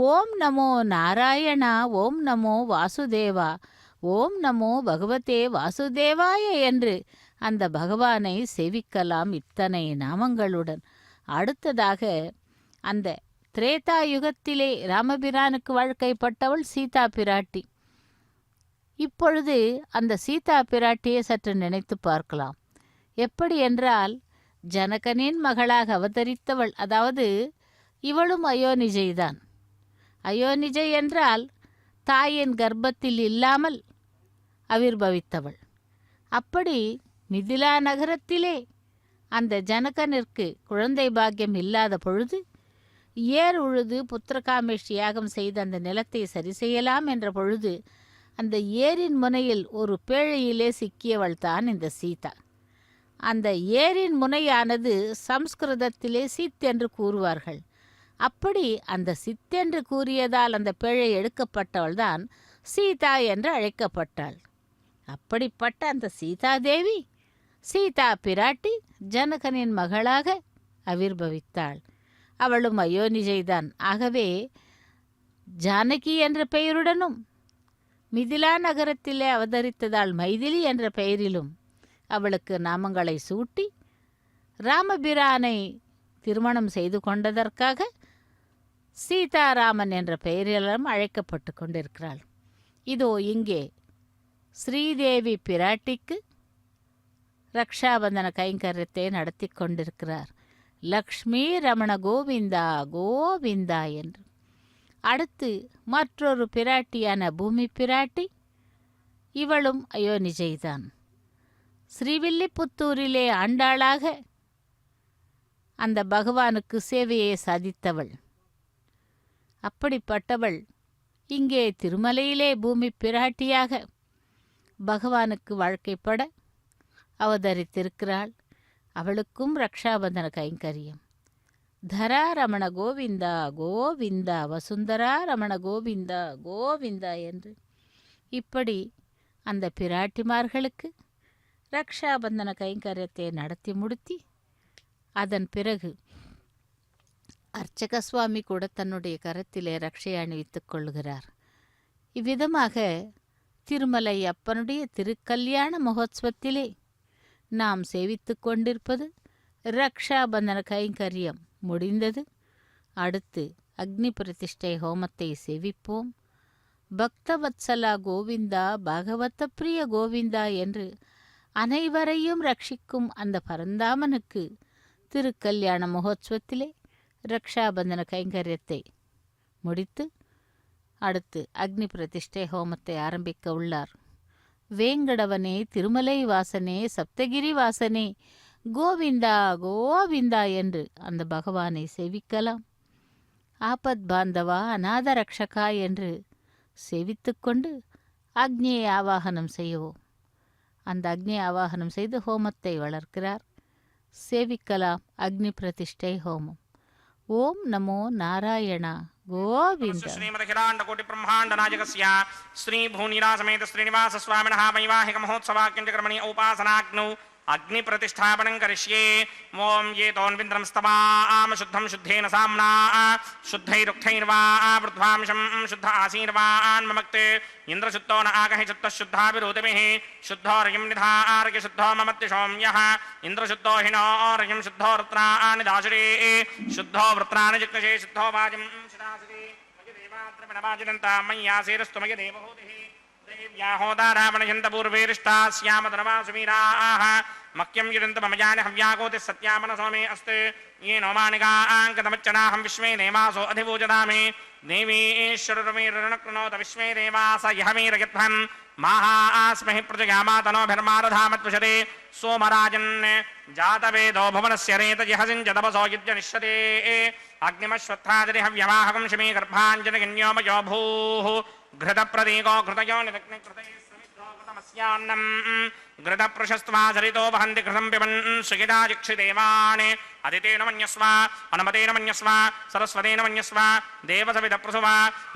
ஓம் நமோ நாராயணா, ஓம் நமோ வாசுதேவா, ஓம் நமோ பகவதே வாசுதேவாய என்று அந்த பகவானை சேவிக்கலாம் இத்தனை நாமங்களுடன். அடுத்ததாக அந்த திரேதா யுகத்திலே ராமபிரானுக்கு வாழ்க்கைப்பட்டவள் சீதா பிராட்டி. இப்பொழுது அந்த சீதா பிராட்டியை சற்று நினைத்து பார்க்கலாம். எப்படி என்றால், ஜனகனின் மகளாக அவதரித்தவள், அதாவது இவளும் அயோனிஜைதான். அயோனிஜை என்றால் தாயின் கர்ப்பத்தில் இல்லாமல் ஆவிர்பவித்தவள். அப்படி மிதிலா நகரத்திலே அந்த ஜனகனிற்கு குழந்தை பாக்கியம் இல்லாத பொழுது ஏர் உழுது புத்திரகாமேஷ்டி யாகம் செய்து அந்த நிலத்தை சரி செய்யலாம் என்ற பொழுது அந்த ஏரின் முனையில் ஒரு பேழையிலே சிக்கியவள் தான் இந்த சீதா. அந்த ஏரின் முனையானது சம்ஸ்கிருதத்திலே சித் என்று கூறுவார்கள். அப்படி அந்த சித்தென்று கூறியதால் அந்த பேழை எடுக்கப்பட்டவள்தான் சீதா என்று அழைக்கப்பட்டாள். அப்படிப்பட்ட அந்த சீதாதேவி சீதா பிராட்டி ஜனகனின் மகளாக ஆவிர்பவித்தாள். அவளும் அயோனிஜைதான். ஆகவே ஜானகி என்ற பெயருடனும் மிதிலா நகரத்திலே அவதரித்ததால் மைதிலி என்ற பெயரிலும் அவளுக்கு நாமங்களை சூட்டி ராமபிரானை திருமணம் செய்து கொண்டதற்காக சீதாராமன் என்ற பெயரிலும் அழைக்கப்பட்டு கொண்டிருக்கிறாள். இதோ இங்கே ஸ்ரீதேவி பிராட்டிக்கு ரக்ஷாபந்தன கைங்கரியத்தை நடத்தி கொண்டிருக்கிறார். லக்ஷ்மி ரமண கோவிந்தா கோவிந்தா என்று. அடுத்து மற்றொரு பிராட்டியான பூமி பிராட்டி, இவளும் அயோனிஜைதான். ஸ்ரீவில்லிபுத்தூரிலே ஆண்டாளாக அந்த பகவானுக்கு சேவையை சாதித்தவள். அப்படிப்பட்டவள் இங்கே திருமலையிலே பூமி பிராட்டியாக பகவானுக்கு வாழ்க்கைப்பட அவதரித்திருக்கிறாள். அவளுக்கும் ரக்ஷாபந்தன கைங்கரியம். தரா ரமண கோவிந்தா கோவிந்தா, வசுந்தரா ரமண கோவிந்தா கோவிந்தா என்று இப்படி அந்த பிராட்டிமார்களுக்கு ரக்ஷாபந்தன கைங்கரியத்தை நடத்தி முடித்தி அதன் பிறகு அர்ச்சக சுவாமி கூட தன்னுடைய கரத்திலே ரக்ஷையை அணிவித்துக் கொள்கிறார். இவ்விதமாக திருமலை அப்பனுடைய திருக்கல்யாண மகோத்சவத்திலே நாம் சேவித்து கொண்டிருப்பது ரக்ஷாபந்தன கைங்கரியம் முடிந்தது. அடுத்து அக்னி பிரதிஷ்டை ஹோமத்தை சேவிப்போம். பக்தவத்சலா கோவிந்தா, பாகவத பிரிய கோவிந்தா என்று அனைவரையும் ரட்சிக்கும் அந்த பரந்தாமனுக்கு திருக்கல்யாண மகோத்சவத்திலே ரக்ஷாபந்தன கைங்கரியத்தை முடித்து அடுத்து அக்னி பிரதிஷ்டை ஹோமத்தை ஆரம்பிக்க உள்ளார். வேங்கடவனே, திருமலை வாசனே, சப்தகிரி வாசனே, கோவிந்தா கோவிந்தா என்று அந்த பகவானை சேவிக்கலாம். ஆபத் பாந்தவா, அநாத ரக்ஷகா என்று சேவித்துக்கொண்டு அக்னியை ஆவாகனம் செய்யவும். அந்த அக்னியை ஆவாகனம் செய்து ஹோமத்தை வளர்க்கிறார். சேவிக்கலாம் அக்னி பிரதிஷ்டை ஹோமம். ஓம் நமோ நாராயண கோவிந்த. श्रीमदखिलाण्डकोटि ब्रह्माण्ड नायकस्य श्री भूनिरा समेत श्रीनिवास स्वामिनः वैवाहिक महोत्सवाख्यंचक्रमणि उपासनाग्नौ अग्नि प्रतिष्ठापनं करिष्ये. ओम ये तोन्विन्द्रं स्तवाम शुद्धं शुद्धेन साम्ना शुद्धैरुक्थैर्वा वृद्ध्वांशं शुद्ध आसीर्वान् ममक्ते इंद्रशुद्धो न आगहि शुद्धः शुद्धाभिरोतिभिः शुद्धोर्यं निधार्य शुद्धो ममत्तिशोम्यः इंद्रशुद्धो हिनोर्यं शुद्धो वृत्राणि दाशुरे शुद्धो वृत्राणि जिग्नशे शुद्धो वाजं शिरासुरे मय देवाद्रविणवाजिनन्ता मय्यासेरस्तु मय देवहूतिः पूर्वेरिष्टास्यामधर्मासुवीराः मह्यं युदन्तु मम जाने हव्याकोति सत्यामनसो मे अस्ते ये नोमानिकाङ्कतमच्चनाहं विश्वे देवासो अधिभूजदामि देवीश्वरमेरणकृणोत विश्वे देवास यह मे रयध्वन् माहास्महि प्रजगामातनोभिर्मारधामत्वशते सोमराजन् जातवेदो भुवनस्य रेतजहसिञ्जतपसो युज्यनिष्यते अग्निमश्वत्थाजरि हव्यवाहकं शिमे गर्भाञ्जनगण्योमयो भूः घृतप्रदीको घृतयो निदग्निकृते समिद्धोकृतमस्यान्नं घृतप्रशस्त्वाचरितो वहन्ति घृतं पिबन् सुगिदाजिक्षिदेवान् अदितेन मन्यस्व अनुमतेन मन्यस्व सरस्वतेन मन्यस्व देवसविदप्रसुव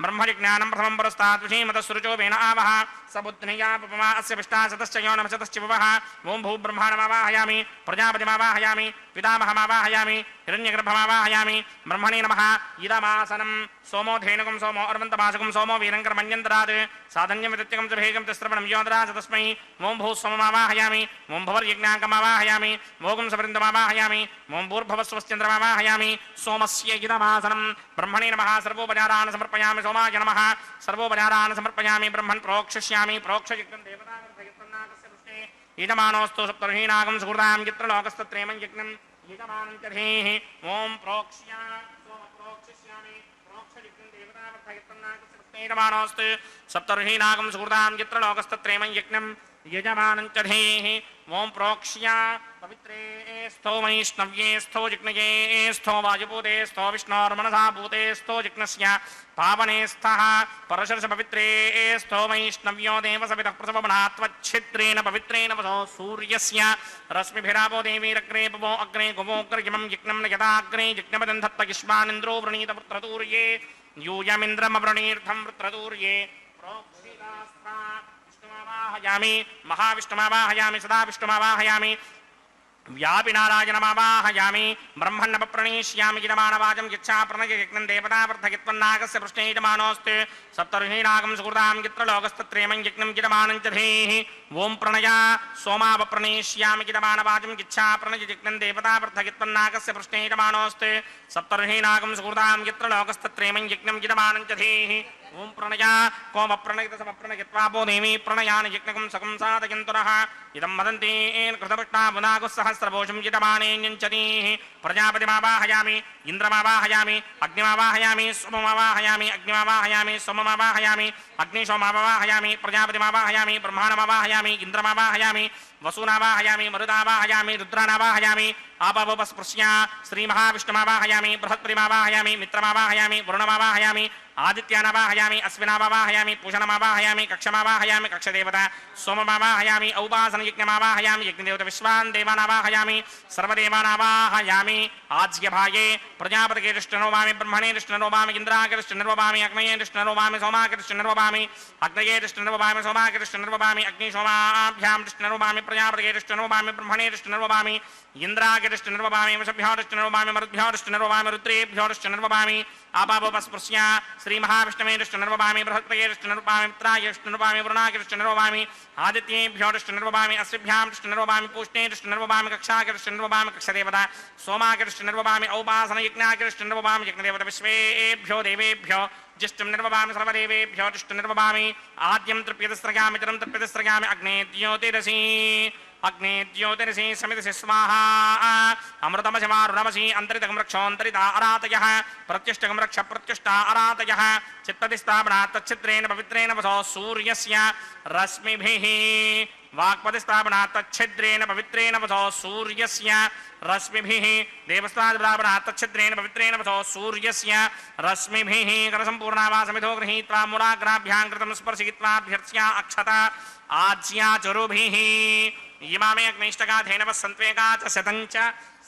ब्रह्मजिज्ञानं प्रथमं पुरस्तात् विषीमतस्सुरुचो वेन आवह सबुद्ध्निया पपमा अस्य विष्टाशतश्च योनमशतश्च वः ओं भूब्रह्माणमावाहयामि प्रजापतिमावाहयामि पितामहमावाहयामि हिरण्यगर्भमावाहयामि ब्रह्मणे नमः इदमासनं सोमो धेनुकं सोमो अर्वन्तमासुकं सोमो वीरङ्करमन्यन्तरात् साधन्यमित्यकं च भेगं तिस्रवणं योदराज तस्मै ओं भूस्वममावाहयामि ओं भवर्यज्ञाङ्कमावाहयामि भोगं सवृन्दमावाहयामि ओं भूर्भवस्वश्चन्द्रमावाहयामि सोमस्य इदमासनं ब्रह्मणे नमः सर्वोपचारान् समर्पयामि सोमाय नमः सर्वोपचारान् समर्पयामि ब्रह्मन् प्रोक्षिष्यामि प्रोक्षयज्ञं देवतागर्भयत्तन्नागस्य पुष्टे यजमानोऽस्तु सप्तर्षीणागं सुहृदां यत्र लोकस्तत्रेमं यज्ञं यजमानं च धेः ओं प्रोक्ष्या प्रोक्षिष्यामि प्रोक्षयज्ञं देवतागर्भयत्तन्नागस्य पुष्टे यजमानोऽस्तु सप्तर्षीणागं सुहृदां यत्र लोकस्तत्रेमं यज्ञं यजमानं च धेः ओं प्रोक्ष्या पवित्रे स्थो वैष्णव्ये स्थो जिग्नये स्थो वायुपूते स्थो विष्णोर्मनसा भूते स्थो जिग्नस्य पावने स्थः परशर्ष पवित्रे स्थो वैष्णव्यो देवसवितः प्रसवमनात्वच्छिद्रेण पवित्रेण वसो सूर्यस्य रश्मिभिरापो देवीरग्रे पवो अग्रे गुवोग्रयमं यज्ञं न यदाग्रे यज्ञपदं धत्त युष्मानिन्द्रो वृणीत वृत्रतूर्ये यूयमिन्द्रमवृणीर्थं वृत्रतूर्ये प्रोक्षितास्था विष्णुमावाहयामि महाविष्णुमावाहयामि सदा विष्णुमावाहयामि व्यापिनारायणमावाहयामि ब्रह्मण्णप्रणीष्यामि यजमानवाचं यच्छा प्रणययज्ञं देवतावर्धयत्वन्नागस्य पृष्ठे यजमानोऽस्ति सप्तर्षीणागं सुहृदां यत्र लोकस्तत्रेमं यज्ञं यजमानं च धेः ओं प्रणया सोमावप्रणीष्यामि यजमानवाचं यच्छा प्रणययज्ञं देवतावर्धयत्वन्नागस्य पृष्ठे यजमानोऽस्ति सप्तर्षीणागं सुहृदां यत्र लोकस्तत्रेमं यज्ञं यजमानं च धेः ओं प्रणया कोमप्रणयितसमप्रणयित्वापो देवी प्रणयानि यज्ञकं सकं साधयन्तुरः इदं वदन्ति कृतपृष्टावनागुस्सहस्रभूषं यजमानेऽन्यञ्चतीः प्रजापतिमावाहयामि इन्द्रमावाहयामि अग्निमावाहयामि सोममावाहयामि अग्निमावाहयामि सोममावाहयामि अग्निशोमावाहयामि प्रजापतिमावाहयामि ब्रह्माणमावाहयामि इन्द्रमावाहयामि वसूनावाहयामि मरुदावाहयामि रुद्रानावाहयामि आपवपस्पृश्या श्रीमहाविष्णुमावाहयामि बृहत्पतिमावाहयामि मित्रमावाहयामि वरुणमावाहयामि आदित्यानावाहयामि अश्विनावाहयामि पूषणमावाहयामि कक्षमावाहयामि कक्षदेवता सोममावाहयामि औपासनयज्ञमावाहयामि यज्ञदेवता विश्वान् देवानावाहयामि सर्वदेवानावाहयामि आज्यभागे प्रजापतिके दृष्टिर्नोवामि ब्रह्मणे दृष्टिर्नोवामि इन्द्राके दृष्टिर्नोवामि अग्नये दृष्टिर्नोवामि सोमाके दृष्टिर्नोवामि अग्नये दृष्टिर्नोवामि सोमाके दृष्टिर्नोवामि अग्निशोमाभ्यां दृष्टिर्नोवामि प्रजापतिके दृष्टिर्नोवामि ब्रह्मणे दृष्टिर्नोवामि इन्द्राके दृष्टिर्नोवामि वशभ्यो दृष्टिर्नोवामि मरुद्भ्यो दृष्टिर्नोवामि रुद्रेभ्यो दृष्टिर्नोवामि आपावपस्पृश्य श्रीमहाविष्णवे दृष्टिर्नोवामि बृहत्पतये दृष्टिर्नोवामि मित्राय दृष्टिर्नोवामि वरुणाके दृष्टिर्नोवामि आदित्येभ्यो दृष्टिर्नोवामि अस्मिभ्यां दृष्टिर्नोवामि पूष्णे दृष्टिर्नोवामि कक्षाके दृष्टिर्नोवामि कक्षदेवता सोमाके दृष्टिर्नोवामि औपासनयज्ञाके दृष्टिर्नोवामि यज्ञदेवता विश्वेभ्यो देवेभ्यो ज्येष्ठं निर्ववामि सर्वदेवेभ्यो दृष्टिर्नोवामि आद्यं तृप्यतिस्रगामि चिरं तृप्यतिस्रगामि अग्ने द्योतिरसि అగ్నే జ్యోతిర్షి సమితి స్వాహా అమృతమశమారుణమసి అంతరితకం రక్షోంతరిత అరాతయ ప్రత్యుష్టకం రక్ష ప్రత్యుష్ట అరాతయ చిత్తదిస్థాపనాత్ తచ్చిత్రేణ పవిత్రేణ వసో సూర్యస్య రశ్మిభిః వాక్పతిస్థాపనాత్ తచ్చిద్రేణ పవిత్రేణ వసో సూర్యస్య రశ్మిభిః దేవస్థాపనాత్ తచ్చిద్రేణ పవిత్రేణ వసో సూర్యస్య రశ్మిభిః కరసంపూర్ణావా సమిధో గృహీత్వా మూలాగ్రాభ్యాం కృతం స్పర్శయిత్వాభ్యర్చ్య అక్షత ఆజ్యాచరుభిః ఇమామే అగ్నిష్టకాధేనవ సంత్వేకా చ శతంచ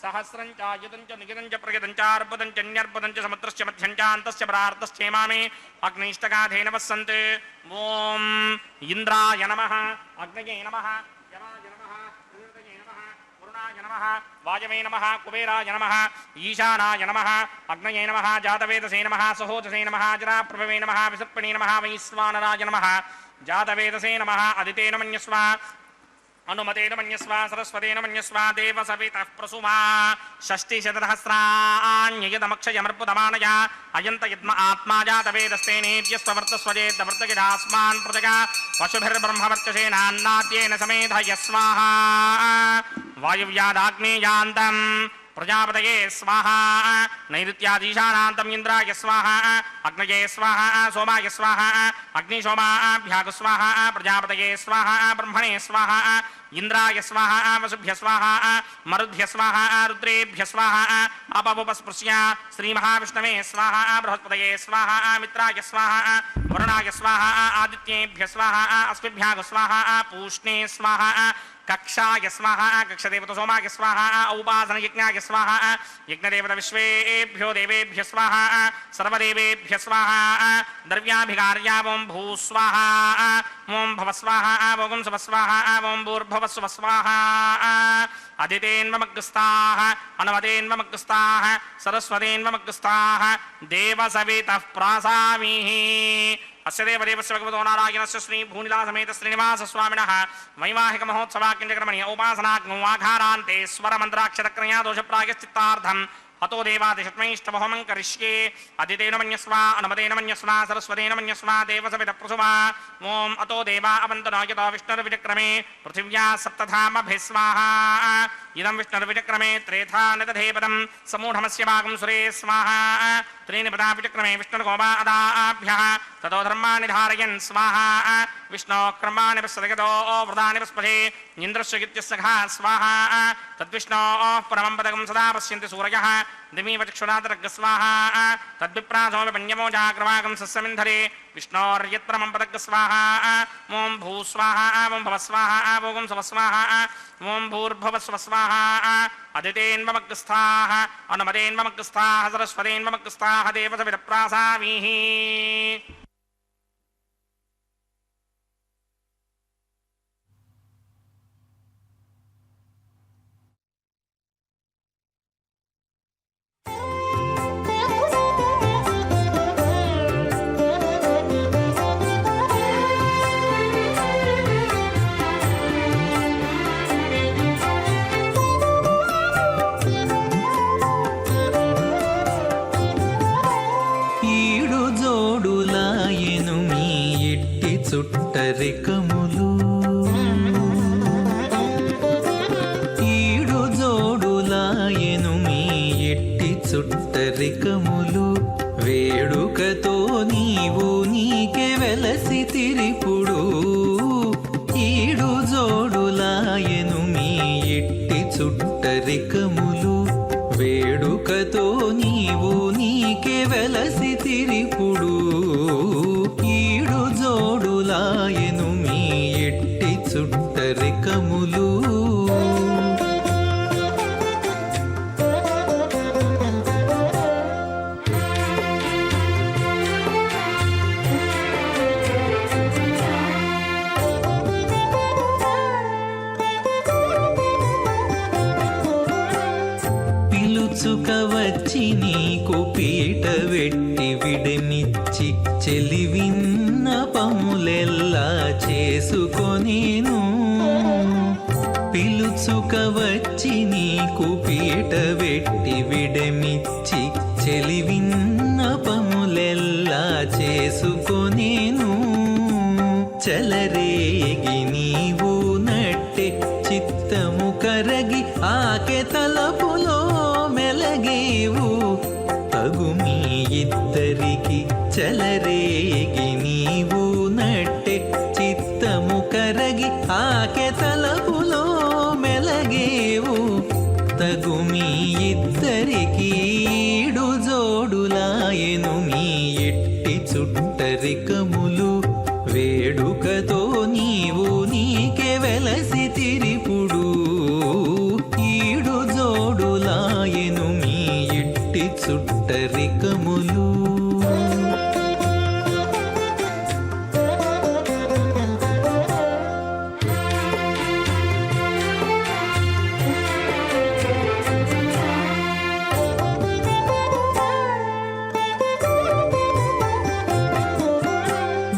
సహస్రం చ యుతం చ నిగితం చ ప్రగితం చ అర్బుదం చ న్యర్బుదం చ సముద్రస్య మధ్యం చ అంతస్య పరార్ధశ్చేమామే అగ్నిష్టకాధేనవ సంత్ ఓం ఇంద్రాయ నమః అగ్నయే నమః యమాయ నమః ప్రకృతయే నమః వరుణాయ నమః వాయవే నమః కుబేరాయ నమః ఈశానాయ నమః అగ్నయే నమః జాతవేదసే నమః సహోజసే నమః జరాప్రభవే నమః విసర్పణే నమః వైశ్వానరాయ నమః జాతవేదసే నమః అదితేన మన్యస్వ అనుమతేన మన్యస్వ సరస్వతేన మన్యస్వ దేవ సవితః ప్రసుమా షష్టిశతసహస్రాణ్యయదమక్షయమర్పుదమానయ అయంత యద్మ ఆత్మా జాతవేదస్తేనేద్యస్వవర్తస్వజేద్దవర్తగిదాస్మాన్ ప్రజగా పశుభిర్బ్రహ్మవర్చసేనాన్నాద్యేన సమేధయ స్వాహా వాయువ్యాదాగ్నేయాంతం ప్రజాపతయే స్వాహా నైరుత్యాదీశానాంతం ఇంద్రాయ స్వాహా అగ్నయే స్వాహా సోమాయ స్వాహా అగ్నిశోమాభ్యాగు స్వాహా ప్రజాపతయే స్వాహా బ్రహ్మణే స్వాహా ఇంద్రాయ స్వాహా వసుభ్య స్వాహా మరుద్భ్య స్వాహా రుద్రేభ్య స్వాహా అపవుపస్పృశ్య శ్రీమహావిష్ణవే స్వాహా బృహస్పతయే స్వాహా మిత్రాయ స్వాహా వరుణాయ స్వాహా ఆదిత్యేభ్య స్వాహా అస్మిభ్యాగు స్వాహా పూష్ణే స్వాహా కక్షాయ స్వాహా కక్షదేవత సోమాయ స్వాహా ఔపాసన యజ్ఞాయ స్వాహా యజ్ఞదేవత విశ్వేభ్యో దేవేభ్య స్వాహా సర్వదేవేభ్య స్వాహా ద్రవ్యాభికార్యా ఓం భూస్వాహా ఓం భవస్వాహా ఓం శుభస్వాహా ఓం భూర్భువస్సువస్వాహా అదితేన్వమగ్రస్తాః అనవతేన్వమగ్రస్తాః సరస్వతేన్వమగ్రస్తాః దేవసవితః ప్రాసామిః అస్య దేవదేవస్య భగవతో నారాయణస్య శ్రీ భూనిలాసమేత శ్రీనివాస స్వామినః వైవాహిక మహోత్సవాకించక్రమణి ఉపాసనాగ్నో ఆఘారాంతే స్వరమంత్రాక్షరక్రయా దోషప్రాయశ్చిత్తార్థం అతో దేవాదిషట్మైష్టమహోమం కరిష్యే అదితేన మన్యస్వ అనుమతేన మన్యస్వ సరస్వతేన మన్యస్వ దేవసవిత ప్రసుమా ఓం అతో దేవా అవంతనాయతో విష్ణుర్విచక్రమే పృథివ్యా సప్తధామభిస్వాహా ఇదం విష్ణుర్విచక్రమే త్రేధా నదధేపదం సమూఢమస్య భాగం సురే స్వాహా త్రీని పదా విచక్రమే విష్ణుర్గోపాదాభ్యః తతో ధర్మాణి ధారయన్ స్వాహా విష్ణో క్రమాణి పశ్యతో వృదాని పస్పదే ఇంద్రశ్చగిత్యస్సఖా స్వాహా తద్విష్ణో పరమం పదకం సదా పశ్యంతి సూరయః దిమీవ చక్షురాతరగ్గ స్వాహా తద్విప్రాసో విపణ్యమో జాగ్రవాగం సస్యమింధరే విష్ణోర్యత్పరమం పదగ్గ స్వాహా ఓం భూస్వాహా ఓం భవస్వాహా ఓం శుభస్వాహా ఓం భూర్భువస్వస్వాహా అదితేన్వమగ్రస్తాః అనుమతేన్వమగ్రస్తాః సరస్వతేన్వమగ్రస్తాః దేవసవిత ప్రాసామిః చుట్టరికములు ఈడు జోడులాయెను మీ ఎట్టి చుట్టరికములు వేడుకతో నీవు నీకే వెలసి తిరిపుడు ఈడు జోడులాయెను మీ ఎట్టి చుట్టరికములు వేడుకతో నీవు నీకే వెలసి తిరిపుడు ఈడు జోడులాయెను మీ ఎట్టి చుట్టరికములు పిలుచుక వచ్చి నీకు పీట వెట్టి విడమిచ్చి చెలివిన్న పములెల్లా చేసుకొనేను పిలుచుక వచ్చి నీకు పీట వెట్టి విడమిచ్చి చెలివిన్న పములెల్లా చేసుకొనేను చలరేగి నీవు నట్టె చిత్త చుట్టరికములు.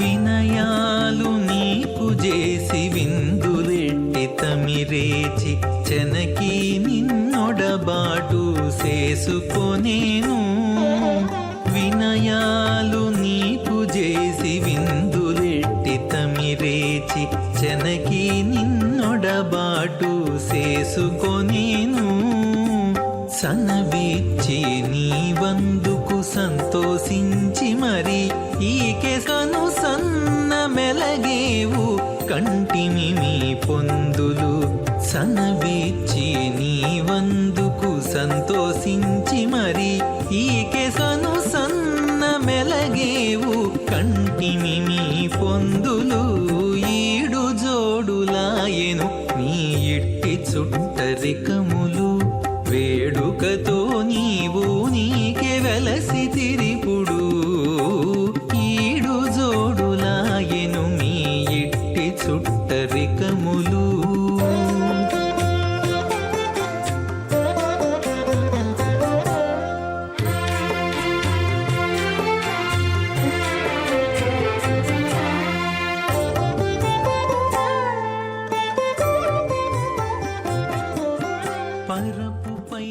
వినయాలు నీకు చేసి విందులెట్టి తమిరేచి చెనకి నిన్నొడబాటు చేసుకొనేను. వినయాలు నీకు చేసి విందులెట్టి తమిరేచి చెనకి నిన్నొడబాటు చేసుకొనేను. సనవిచ్చి నీ వందుకు సంతోషించి మరి ఈకెసను సన్న మెలగేవు కంటిని మీ పొందులు. సనవిచ్చి నీ వందుకు సంతోషించి మరి ఈకెసను సన్న మెలగేవు కంటిని మీ పొందులు. ఈడు జోడులాయెను నీ ఇట్టి చుట్టరికములు. వేడుకతో నీవు నీకే వెలసి తిరిపుడు. ఈడు జోడులాయెను మీ ఇట్టి చుట్టరికములు. పరపుపై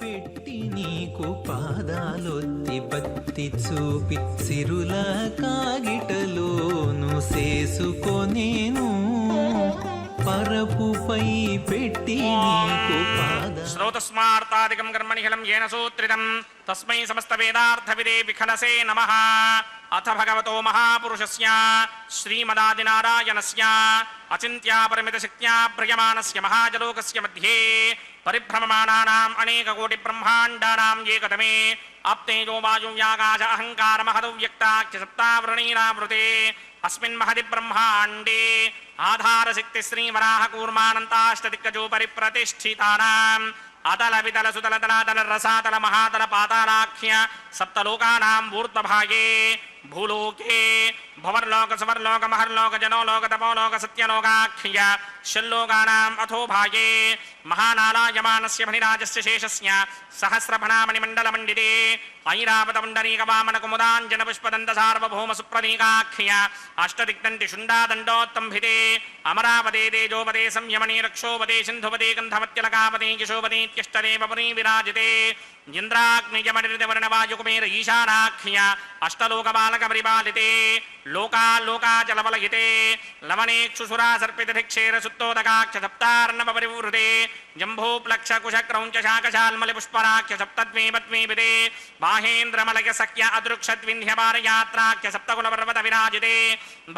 పెట్టి నీకు పాదాలొత్తి భక్తి చూపి సిరుల కాగిటలోను చేసుకొనేను. పరపుపై పెట్టి నీకు శ్రోతస్మార్తాదికం కర్మనిఖిలం येन सूत्रितं तस्मै समस्तवेदार्थविदे विखलसे नमः. अथ भगवतो महापुरुषस्य श्रीमदादिनारायणस्य अचिन्त्यापरिमितशक्त्या भ्रियमाणस्य महाजलोकस्य मध्ये परिभ्रममाणानाम् अनेककोटिब्रह्माण्डानाम् एकतमे आप्तेजो वायुव्याकाश अहङ्कारमहदव्यक्ताख्यसप्तावृणीरावृते अस्मिन् महदि ब्रह्माण्डे आधारशक्ति श्रीवराहकूर्मानन्ताष्टदिक्कजो परिप्रतिष्ठितानाम् अतल वितल सुतल तलातल रसातल महातल पातालाख्य सप्तलोकानां ऊर्ध्वभागे भूलोके भवर्लोक सुवर्लोक महर्लोक जनोलोक तपोलोक सत्यलोकाख्य षल्लोकानाम् अथो भागे महानालायमानस्य फणिराजस्य शेषस्य सहस्रफणामणिमण्डलमण्डिते ऐरावतपुण्डरीकवामनकुमुदाञ्जनपुष्पदन्तसार्वभौमसुप्रतीकाख्य अष्टदिग्दन्ति शुण्डादण्डोत्तम्भिते अमरावते तेजोपते संयमने रक्षोपते सिन्धुपते गन्धवत्यलकापते किशोपतीत्यष्टदेव पुरी विराजिते इन्द्राग्निजमनिर्दवर्णवायुकुमेर ईशानाख्य अष्टलोकबालकपरिपालिते लोकालोकाचलबलहिते लवनेक्षुसुरा सर्पितधिक्षेर सुत्तोदकाख्य सप्तार्णवपरिवृते जम्भूप्लक्षकुशक्रौञ्च शाकशाल्मलिपुष्पराख्य सप्तद्वीपद्वीपिते बाहेन्द्रमलय सख्य अदृक्षद्विन्ध्यपारयात्राख्य सप्तकुलपर्वत विराजिते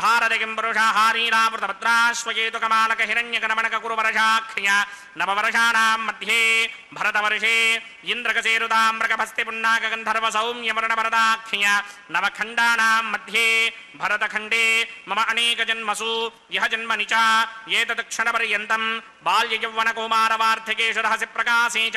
भारतकिम्बरुषाहारीरावृतभद्राश्वयेतुकमालक हिरण्यकनमनककुरुवर्षाख्य नववर्षाणां मध्ये भरतवर्षे इन्द्रकसेरुताम्रकभस्ति पुण्णाकगन्धर्वसौम्यवर्णभरताख्य नवखण्डानां मध्ये भरतखण्डे मम अनेकजन्मसु यह जन्मनि च एतत्क्षणपर्यन्तं बाल्ययौवनकौमारवार्धिकेषु रहसि प्रकाशे च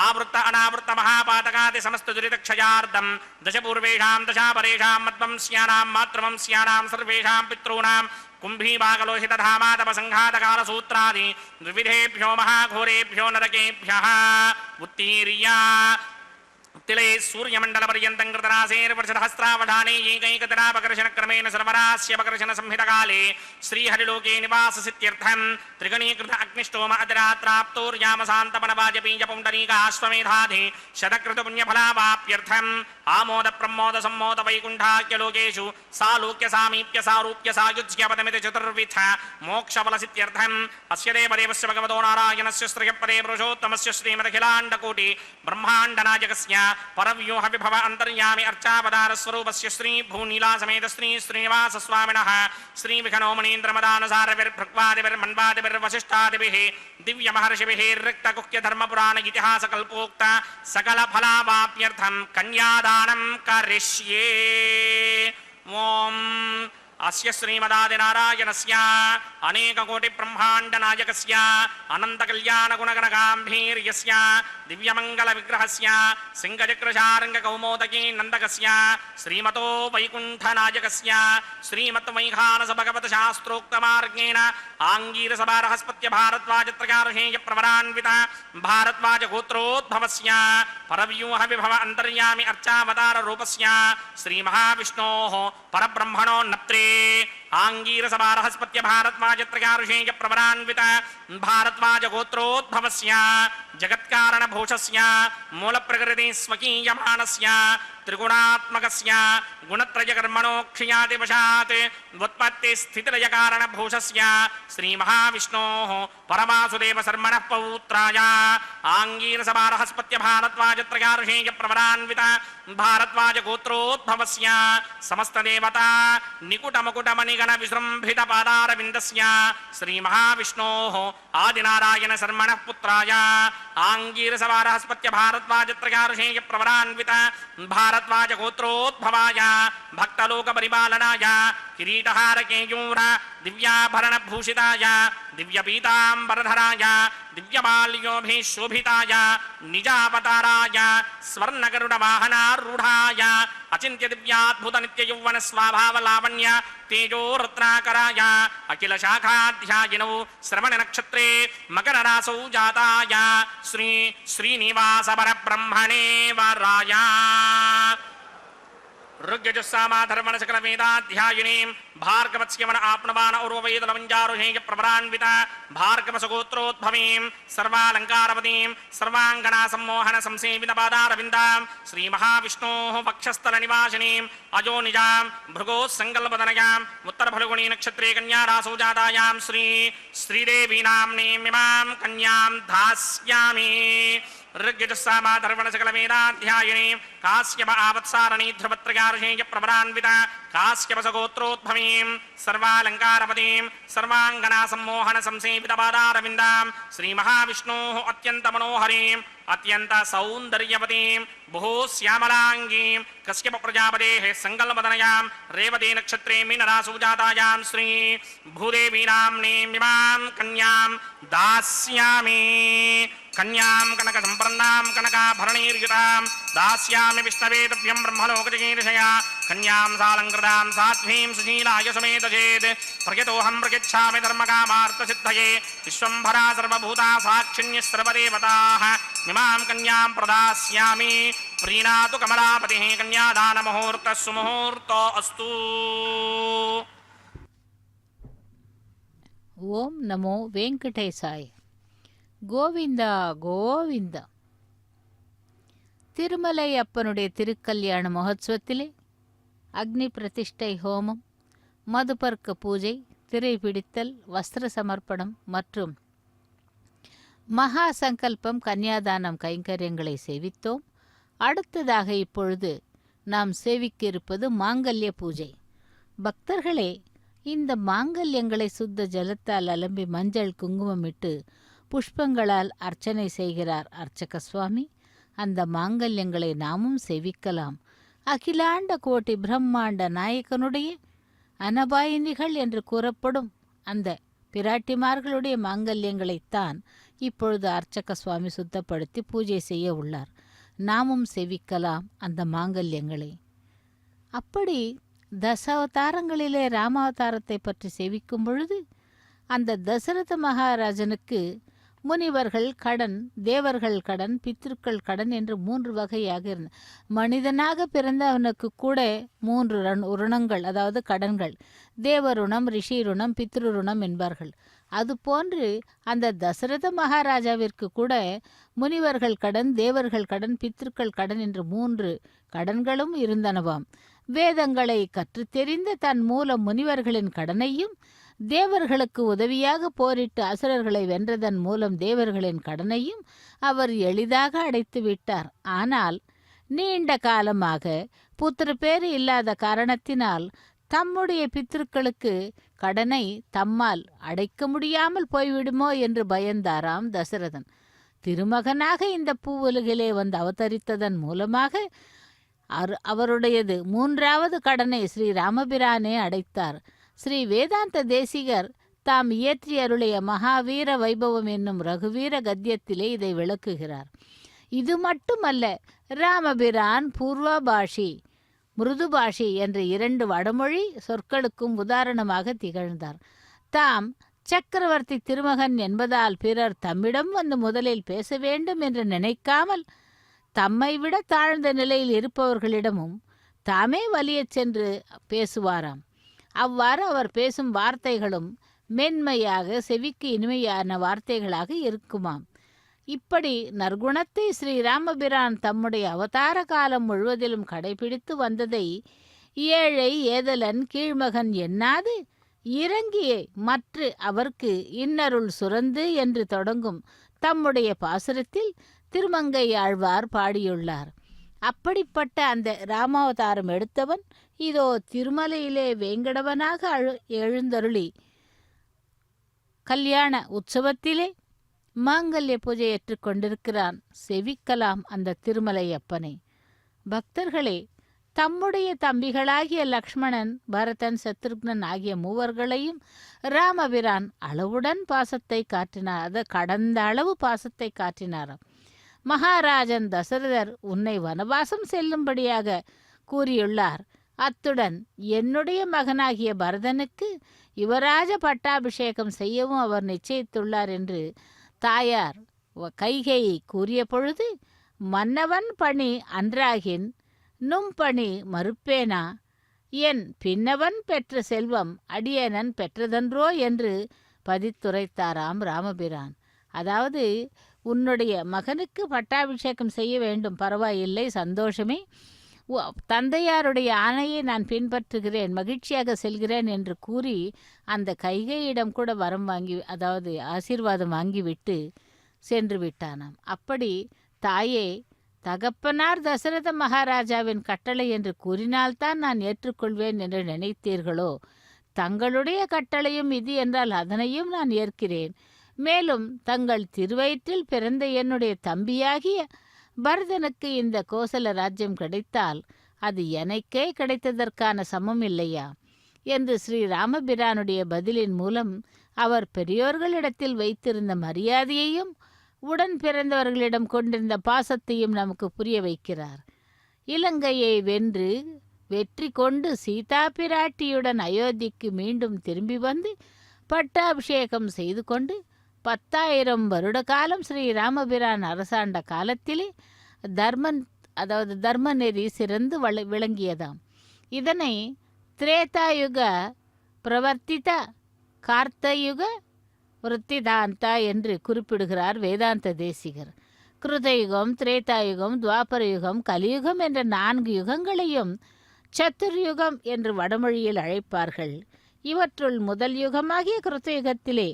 आवृत्त अनावृत्त महापातकादि समस्त दुरितक्षयार्दं दशपूर्वेषां दशापरेषां मद्वंस्यानां मातृवंस्यानां सर्वेषां पितॄणां कुम्भीबागलोहितधामातपसङ्घातकालसूत्रादि द्विविधेभ्यो महाघोरेभ्यो नरकेभ्यः उत्तीर्य तिले सूर्यमण्डलपर्यन्तं कृतरासेर्वर्षसहस्रावधाने एकैकदिनापकर्षणक्रमेण सर्वरास्यपकर्षणसंहितकाले श्रीहरिलोके निवाससित्यर्थं त्रिगणीकृत अग्निष्टोम अतिरात्राप्तोर्यामसान्तपनवाजपीजपुण्डरीकाश्वमेधाधि शतकृतपुण्यफलावाप्यर्थम् आमोदप्रमोदसम्मोदवैकुण्ठाख्यलोकेषु सालोक्य सारूप्य सायुज्यपदमिति चतुर्विध मोक्षफलसित्यर्थम् अस्य देवदेवस्य भगवतो नारायणस्य श्रियपदे पुरुषोत्तमस्य श्रीमदखिलाण्डकोटि ब्रह्माण्डनायकस्य परव्यूह विभव अंतर्यामि अर्चावतार स्वरूपस्य श्री भूनीला समेत श्री श्रीनिवास स्वामिनः श्री विघ्नो मणीन्द्रमदानुसारविर्भृक्वादिभिर्वसिष्ठादिभिः दिव्य महर्षिभिः रिक्तकुह्य धर्मपुराण इतिहास कल्पोक्त सकल फलावाप्यर्थं कन्यादानं करिष्ये। ओम अस्य श्रीमदादिनारायणस्य अनेककोटिब्रह्माण्डनायकस्य अनन्तकल्याणगुणगणगाम्भीर्यस्य दिव्यमङ्गलविग्रहस्य सिंहचक्रशार्ङ्गकौमोदकी नन्दकस्य श्रीमतो वैकुण्ठनायकस्य श्रीमद्वैखानसभगवतशास्त्रोक्तमार्गेण आङ्गीरसभारहस्पत्य भारद्वाजत्रयार्हेयप्रवरान्वित भारद्वाजगोत्रोद्भवस्य परव्यूहविभव अन्तर्यामि अर्चावताररूपस्य श्रीमहाविष्णोः परब्रह्मणो नप्त्रे आङ्गीरसभारहस्पत्य भारद्वाजत्रयार्हेयप्रवरान्वित भारद्वाजगोत्रोद्भवस्य जगत्कारणभूषस्य मूलप्रकृति स्वकीयमानस्य त्रिगुणात्मकस्य गुणत्रयकर्मणोक्षयादिवशात् व्युत्पत्तिस्थितिलयकारणभूषस्य श्रीमहाविष्णोः परमासुदेवशर्मणः पौत्राय आङ्गीरसभारहस्पत्य भारद्वाजत्रयार्हेयप्रवरान्वित भारद्वाजगोत्रोद्भवस्य समस्तदेवता निकुटमकुटमणिगणविसृम्भितपादारविन्दस्य श्रीमहाविष्णोः आदिनारायणशर्मणः पुत्राय आङ्गीरसभारहस्पत्य भारद्वाजत्रयार्हेयप्रवरान्वित भारद्वाजगोत्रोद्भवाय भक्तलोकपरिपालनाय किरीटहारकेयूर दिव्याभरणभूषिताय दिव्यपीताम्बरधराय दिव्यमाल्योभिशोभिताय निजावताराय स्वर्णगरुडवाहनारूढाय अचिन्त्यदिव्याद्भुतनित्ययौवनस्वाभावलावण्य तेजोरत्नाकराय अखिलशाखाध्यायिनौ श्रवणनक्षत्रे मकररासौ जाताय श्री श्रीनिवासपरब्रह्मणे वराय ऋग्यजुस्सामाधर्मणसकलवेदाध्यायिनीं भार्गवत्स्यवन आपणवान उर्ववेदलवञ्जारुहेयप्रवरान्वित भार्गवसगोत्रोद्भवीं सर्वालङ्कारवतीं सर्वाङ्गनासम्मोहनसंसेवितपादारविन्दां श्रीमहाविष्णोः वक्षस्थलनिवासिनीम् अजोनिजां भृगोः सङ्कल्पतनयाम् उत्तरफल्गुणी नक्षत्रे कन्यारासौ जातायां श्रीदेवीनाम्नीमिमां कन्यां धास्यामि ऋग्यजुस्सामाधर्मणसकलवेदाध्यायिनीं काश्यप आवत्सारणी ध्रुवत्रयार्हेयप्रवरान्वित काश्यपसगोत्रोद्भवीं सर्वालङ्कारवतीं सर्वाङ्गनासम्मोहनसंसेवितपादारविन्दां श्रीमहाविष्णोः अत्यन्तमनोहरीम् अत्यन्तसौन्दर्यवतीं बहु श्यामलाङ्गीं कश्यपप्रजापतेः सङ्कल्पतनयां रेवती नक्षत्रे मीनरासौ जातायां श्री भूदेवीनाम्नीमिमां कन्यां दास्यामि कन्यां कनकसम्पन्नां कनकाभरणैर्युतां दास्यामि विष्णवे तुभ्यं ब्रह्मलोकजगीर्षया कन्यां सालङ्कृतां साध्वीं सुशीलाय समेतचेत् प्रयतोऽहं प्रयच्छामि धर्मकामार्थसिद्धये विश्वम्भरा सर्वभूता साक्षिण्यः सर्वदेवताः इमां कन्यां प्रदास्यामि प्रीणातु कमलापतिः कन्यादानमुहूर्तः सुमुहूर्तो अस्तु। ஓம் நமோ வெங்கடேசாய. கோவிந்தா கோவிந்தா. திருமலை அப்பனுடைய திருக்கல்யாண மகோத்சவத்திலே அக்னி பிரதிஷ்டை ஹோமம், மதுபர்க்க பூஜை, திரை பிடித்தல், வஸ்திர சமர்ப்பணம் மற்றும் மகா சங்கல்பம் கன்னியாதானம் கைங்கரியங்களை சேவித்தோம். அடுத்ததாக இப்பொழுது நாம் சேவிக்க இருப்பது மாங்கல்ய பூஜை. பக்தர்களே, இந்த மாங்கல்யங்களை சுத்த ஜலத்தால் அலம்பி மஞ்சள் குங்குமமிட்டு புஷ்பங்களால் அர்ச்சனை செய்கிறார் அர்ச்சக சுவாமி. அந்த மாங்கல்யங்களை நாமும் சேவிக்கலாம். அகிலாண்ட கோட்டி பிரம்மாண்ட நாயகனுடைய அனபாயினிகள் என்று கூறப்படும் அந்த பிராட்டிமார்களுடைய மாங்கல்யங்களைத்தான் இப்பொழுது அர்ச்சக சுவாமி சுத்தப்படுத்தி பூஜை செய்ய உள்ளார். நாமும் சேவிக்கலாம் அந்த மாங்கல்யங்களை. அப்படி தசாவதாரங்களிலே ராமாவதாரத்தை பற்றி சேவிக்கும் பொழுது அந்த தசரத மகாராஜனுக்கு முனிவர்கள் கடன், தேவர்கள் கடன், பித்ருக்கள் கடன் என்று 3 வகையாக இருந்த மனிதனாக பிறந்த அவனுக்கு கூட 3 ருணங்கள், அதாவது கடன்கள். தேவருணம், ரிஷி ருணம், பித்ரு ருணம் என்பார்கள். அதுபோன்று அந்த தசரத மகாராஜாவிற்கு கூட முனிவர்கள் கடன், தேவர்கள் கடன், பித்ருக்கள் கடன் என்று 3 கடன்களும் இருந்தனவாம். வேதங்களை கற்றுத் தெரிந்த தன் மூலம் முனிவர்களின் கடனையும், தேவர்களுக்கு உதவியாக போரிட்டு அசுரர்களை வென்றதன் மூலம் தேவர்களின் கடனையும் அவர் எளிதாக அடைத்து விட்டார். ஆனால் நீண்ட காலமாக புத்திர பேறு இல்லாத காரணத்தினால் தம்முடைய பித்ருக்களுக்கு கடனை தம்மால் அடைக்க முடியாமல் போய்விடுமோ என்று பயந்தாராம் தசரதன். திருமகனாக இந்த பூவுலகிலே வந்து அவதரித்ததன் மூலமாக அவருடையது மூன்றாவது கடனை ஸ்ரீ ராமபிரானே அடைத்தார். ஸ்ரீ வேதாந்த தேசிகர் தாம் இயற்றி அருளிய மகாவீர வைபவம் என்னும் ரகுவீர கத்தியத்திலே இதை விளக்குகிறார். இது மட்டுமல்ல, ராமபிரான் பூர்வபாஷி மிருதுபாஷி என்ற 2 வடமொழி சொற்களுக்கும் உதாரணமாக திகழ்ந்தார். தாம் சக்கரவர்த்தி திருமகன் என்பதால் பிறர் தம்மிடம் வந்து முதலில் பேச வேண்டும் என்று நினைக்காமல் தம்மை விட தாழ்ந்த நிலையில் இருப்பவர்களிடமும் தாமே வலியச் சென்று பேசுவாராம். அவ்வாறு அவர் பேசும் வார்த்தைகளும் மென்மையாக செவிக்கு இனிமையான வார்த்தைகளாக இருக்குமாம். இப்படி நற்குணத்தை ஸ்ரீ ராமபிரான் தம்முடைய அவதார காலம் முழுவதிலும் கடைபிடித்து வந்ததை ஏழை ஏதலன் கீழ்மகன் எண்ணாது இறங்கியே மற்ற அவர்க்கு இன்னருள் சுரந்து என்று தொடங்கும் தம்முடைய பாசுரத்தில் திருமங்கை ஆழ்வார் பாடியுள்ளார். அப்படிப்பட்ட அந்த ராமாவதாரம் எடுத்தவன் இதோ திருமலையிலே வேங்கடவனாக எழுந்தருளி கல்யாண உற்சவத்திலே மாங்கல்ய பூஜை ஏற்றுக்கொண்டிருக்கிறான். செவிக்கலாம் அந்த திருமலையப்பனை. பக்தர்களே, தம்முடைய தம்பிகளாகிய லக்ஷ்மணன், பரதன், சத்ருக்னன் ஆகிய மூவர்களையும் ராமபிரான் அளவுடன் பாசத்தை காட்டினார். அதை கடந்த அளவு பாசத்தை காட்டினாராம். மகாராஜன் தசரதர் உன்னை வனவாசம் செல்லும்படியாக கூறியுள்ளார். அத்துடன் என்னுடைய மகனாகிய பரதனுக்கு யுவராஜ பட்டாபிஷேகம் செய்யவும் அவர் நிச்சயித்துள்ளார் என்று தாயார் கைகேயி கூறிய பொழுது, மன்னவன் பணி அன்றாகின் நும் பணி மறுப்பேனா, என் பின்னவன் பெற்ற செல்வம் அடியேனன் பெற்றதன்றோ என்று பதித்துரைத்தாராம் ராமபிரான். அதாவது, உன்னுடைய மகனுக்கு பட்டாபிஷேகம் செய்ய வேண்டும், பரவாயில்லை, சந்தோஷமே, தந்தையாருடைய ஆணையை நான் பின்பற்றுகிறேன், மகிழ்ச்சியாக செல்கிறேன் என்று கூறி அந்த கைகையிடம் கூட வரம் வாங்கி, அதாவது ஆசீர்வாதம் வாங்கிவிட்டு சென்று விட்டானாம். அப்படி தாயே, தகப்பனார் தசரத மகாராஜாவின் கட்டளை என்று கூறினால்தான் நான் ஏற்றுக்கொள்வேன் என்று நினைத்தீர்களோ? தங்களுடைய கட்டளையும் இது என்றால் அதனையும் நான் ஏற்கிறேன். மேலும் தங்கள் திருவயிற்றில் பிறந்த என்னுடைய தம்பியாகிய பரதனுக்கு இந்த கோசல ராஜ்யம் கிடைத்தால் அது எனக்கே கிடைத்ததற்கான சமம் இல்லையா என்று ஸ்ரீ ராமபிரானுடைய பதிலின் மூலம் அவர் பெரியோர்களிடத்தில் வைத்திருந்த மரியாதையையும் உடன் பிறந்தவர்களிடம் கொண்டிருந்த பாசத்தையும் நமக்கு புரிய வைக்கிறார். இலங்கையை வென்று வெற்றி கொண்டு சீதா பிராட்டியுடன் அயோத்திக்கு மீண்டும் திரும்பி வந்து பட்டாபிஷேகம் செய்து கொண்டு 10,000 வருட காலம் ஸ்ரீ ராமபிரான் அரசாண்ட காலத்திலே தர்ம நெறி சிறந்து விளங்கியதாம். இதனை திரேதாயுக பிரவர்த்தித கார்த்தயுக விருத்திதாந்தா என்று குறிப்பிடுகிறார் வேதாந்த தேசிகர். கிருதயுகம், திரேதாயுகம், துவாபர யுகம், கலியுகம் என்ற 4 யுகங்களையும் சத்துர்யுகம் என்று வடமொழியில் அழைப்பார்கள். இவற்றுள் முதல் யுகமாகிய கிருத்தயுகத்திலே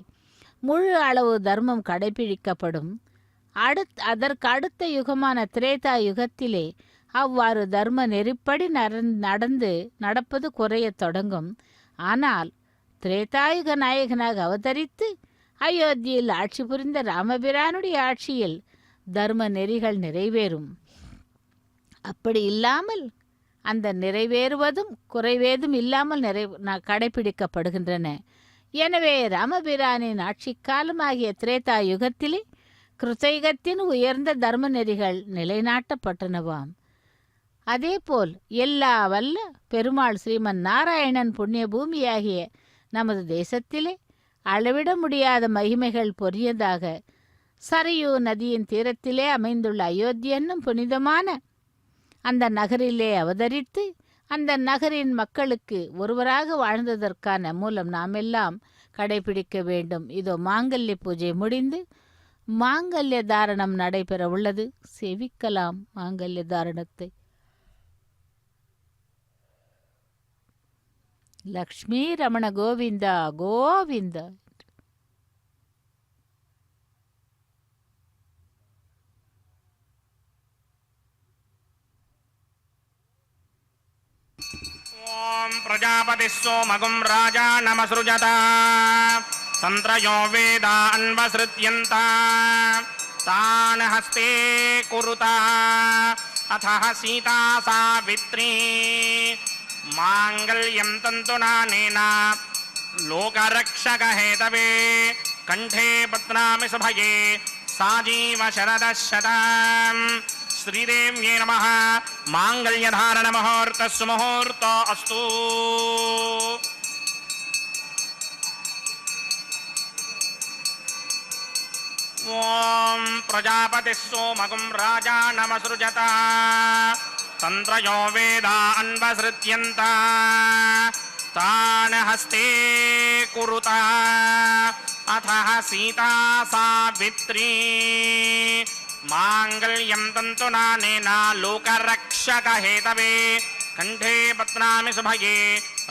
முழு அளவு தர்மம் கடைபிடிக்கப்படும். அதற்கு அடுத்த யுகமான திரேதா யுகத்திலே அவ்வாறு தர்ம நெறிப்படி நடப்பது குறையத் தொடங்கும். ஆனால் திரேதாயுக நாயகனாக அவதரித்து அயோத்தியில் ஆட்சி புரிந்த ராமபிரானுடைய ஆட்சியில் தர்ம நெறிகள் நிறைவேறும். அப்படி இல்லாமல் அந்த நிறைவேறுவதும் குறைவேதும் இல்லாமல் கடைபிடிக்கப்படுகின்றன. எனவே ராமபிரானின் ஆட்சி காலமாகிய திரேதா யுகத்திலே கிருத்தயுகத்தின் உயர்ந்த தர்ம நெறிகள் நிலைநாட்டப்பட்டனவாம். அதேபோல் எல்லா வல்ல பெருமாள் ஸ்ரீமன் நாராயணன் புண்ணிய பூமியாகிய நமது தேசத்திலே அளவிட முடியாத மகிமைகள் பொரியதாக சரையூ நதியின் தீரத்திலே அமைந்துள்ள அயோத்தி என்னும் புனிதமான அந்த நகரிலே அவதரித்து அந்த நகரின் மக்களுக்கு ஒருவராக வாழ்ந்ததற்கான மூலம் நாமெல்லாம் கடைபிடிக்க வேண்டும். இதோ மாங்கல்ய பூஜை முடிந்து மாங்கல்ய தாரணம் நடைபெற உள்ளது. செவிக்கலாம் மாங்கல்ய தாரணத்தை. லக்ஷ்மி ரமண கோவிந்தா கோவிந்தா. ஓம் பிரஜாபதி சோமகும் ராஜா நமஸ்ருஜதா தந்திரயோ வேதா அன்வஸ்ருத்யந்தா தான் ஹஸ்தே குருதா अथः सीता सावित्री माङ्गल्यं तन्तुनानेन लोकरक्षकहेतवे कंठे बध्नामि शुभये साजीव शरदः शतम् श्रीदेव्यै नमः माङ्गल्यधारण मुहूर्तः सुमुहूर्तो अस्तु ॐ प्रजापतिः सोमगुं राजानमसृजत तन्त्रयो वेदा अन्वसृज्यन्त तान् हस्ते कुरुत अथः सीता सावित्री माङ्गल्यं तन्तुनानेन लोकरक्षकहेतवे कंठे बध्नामि शुभये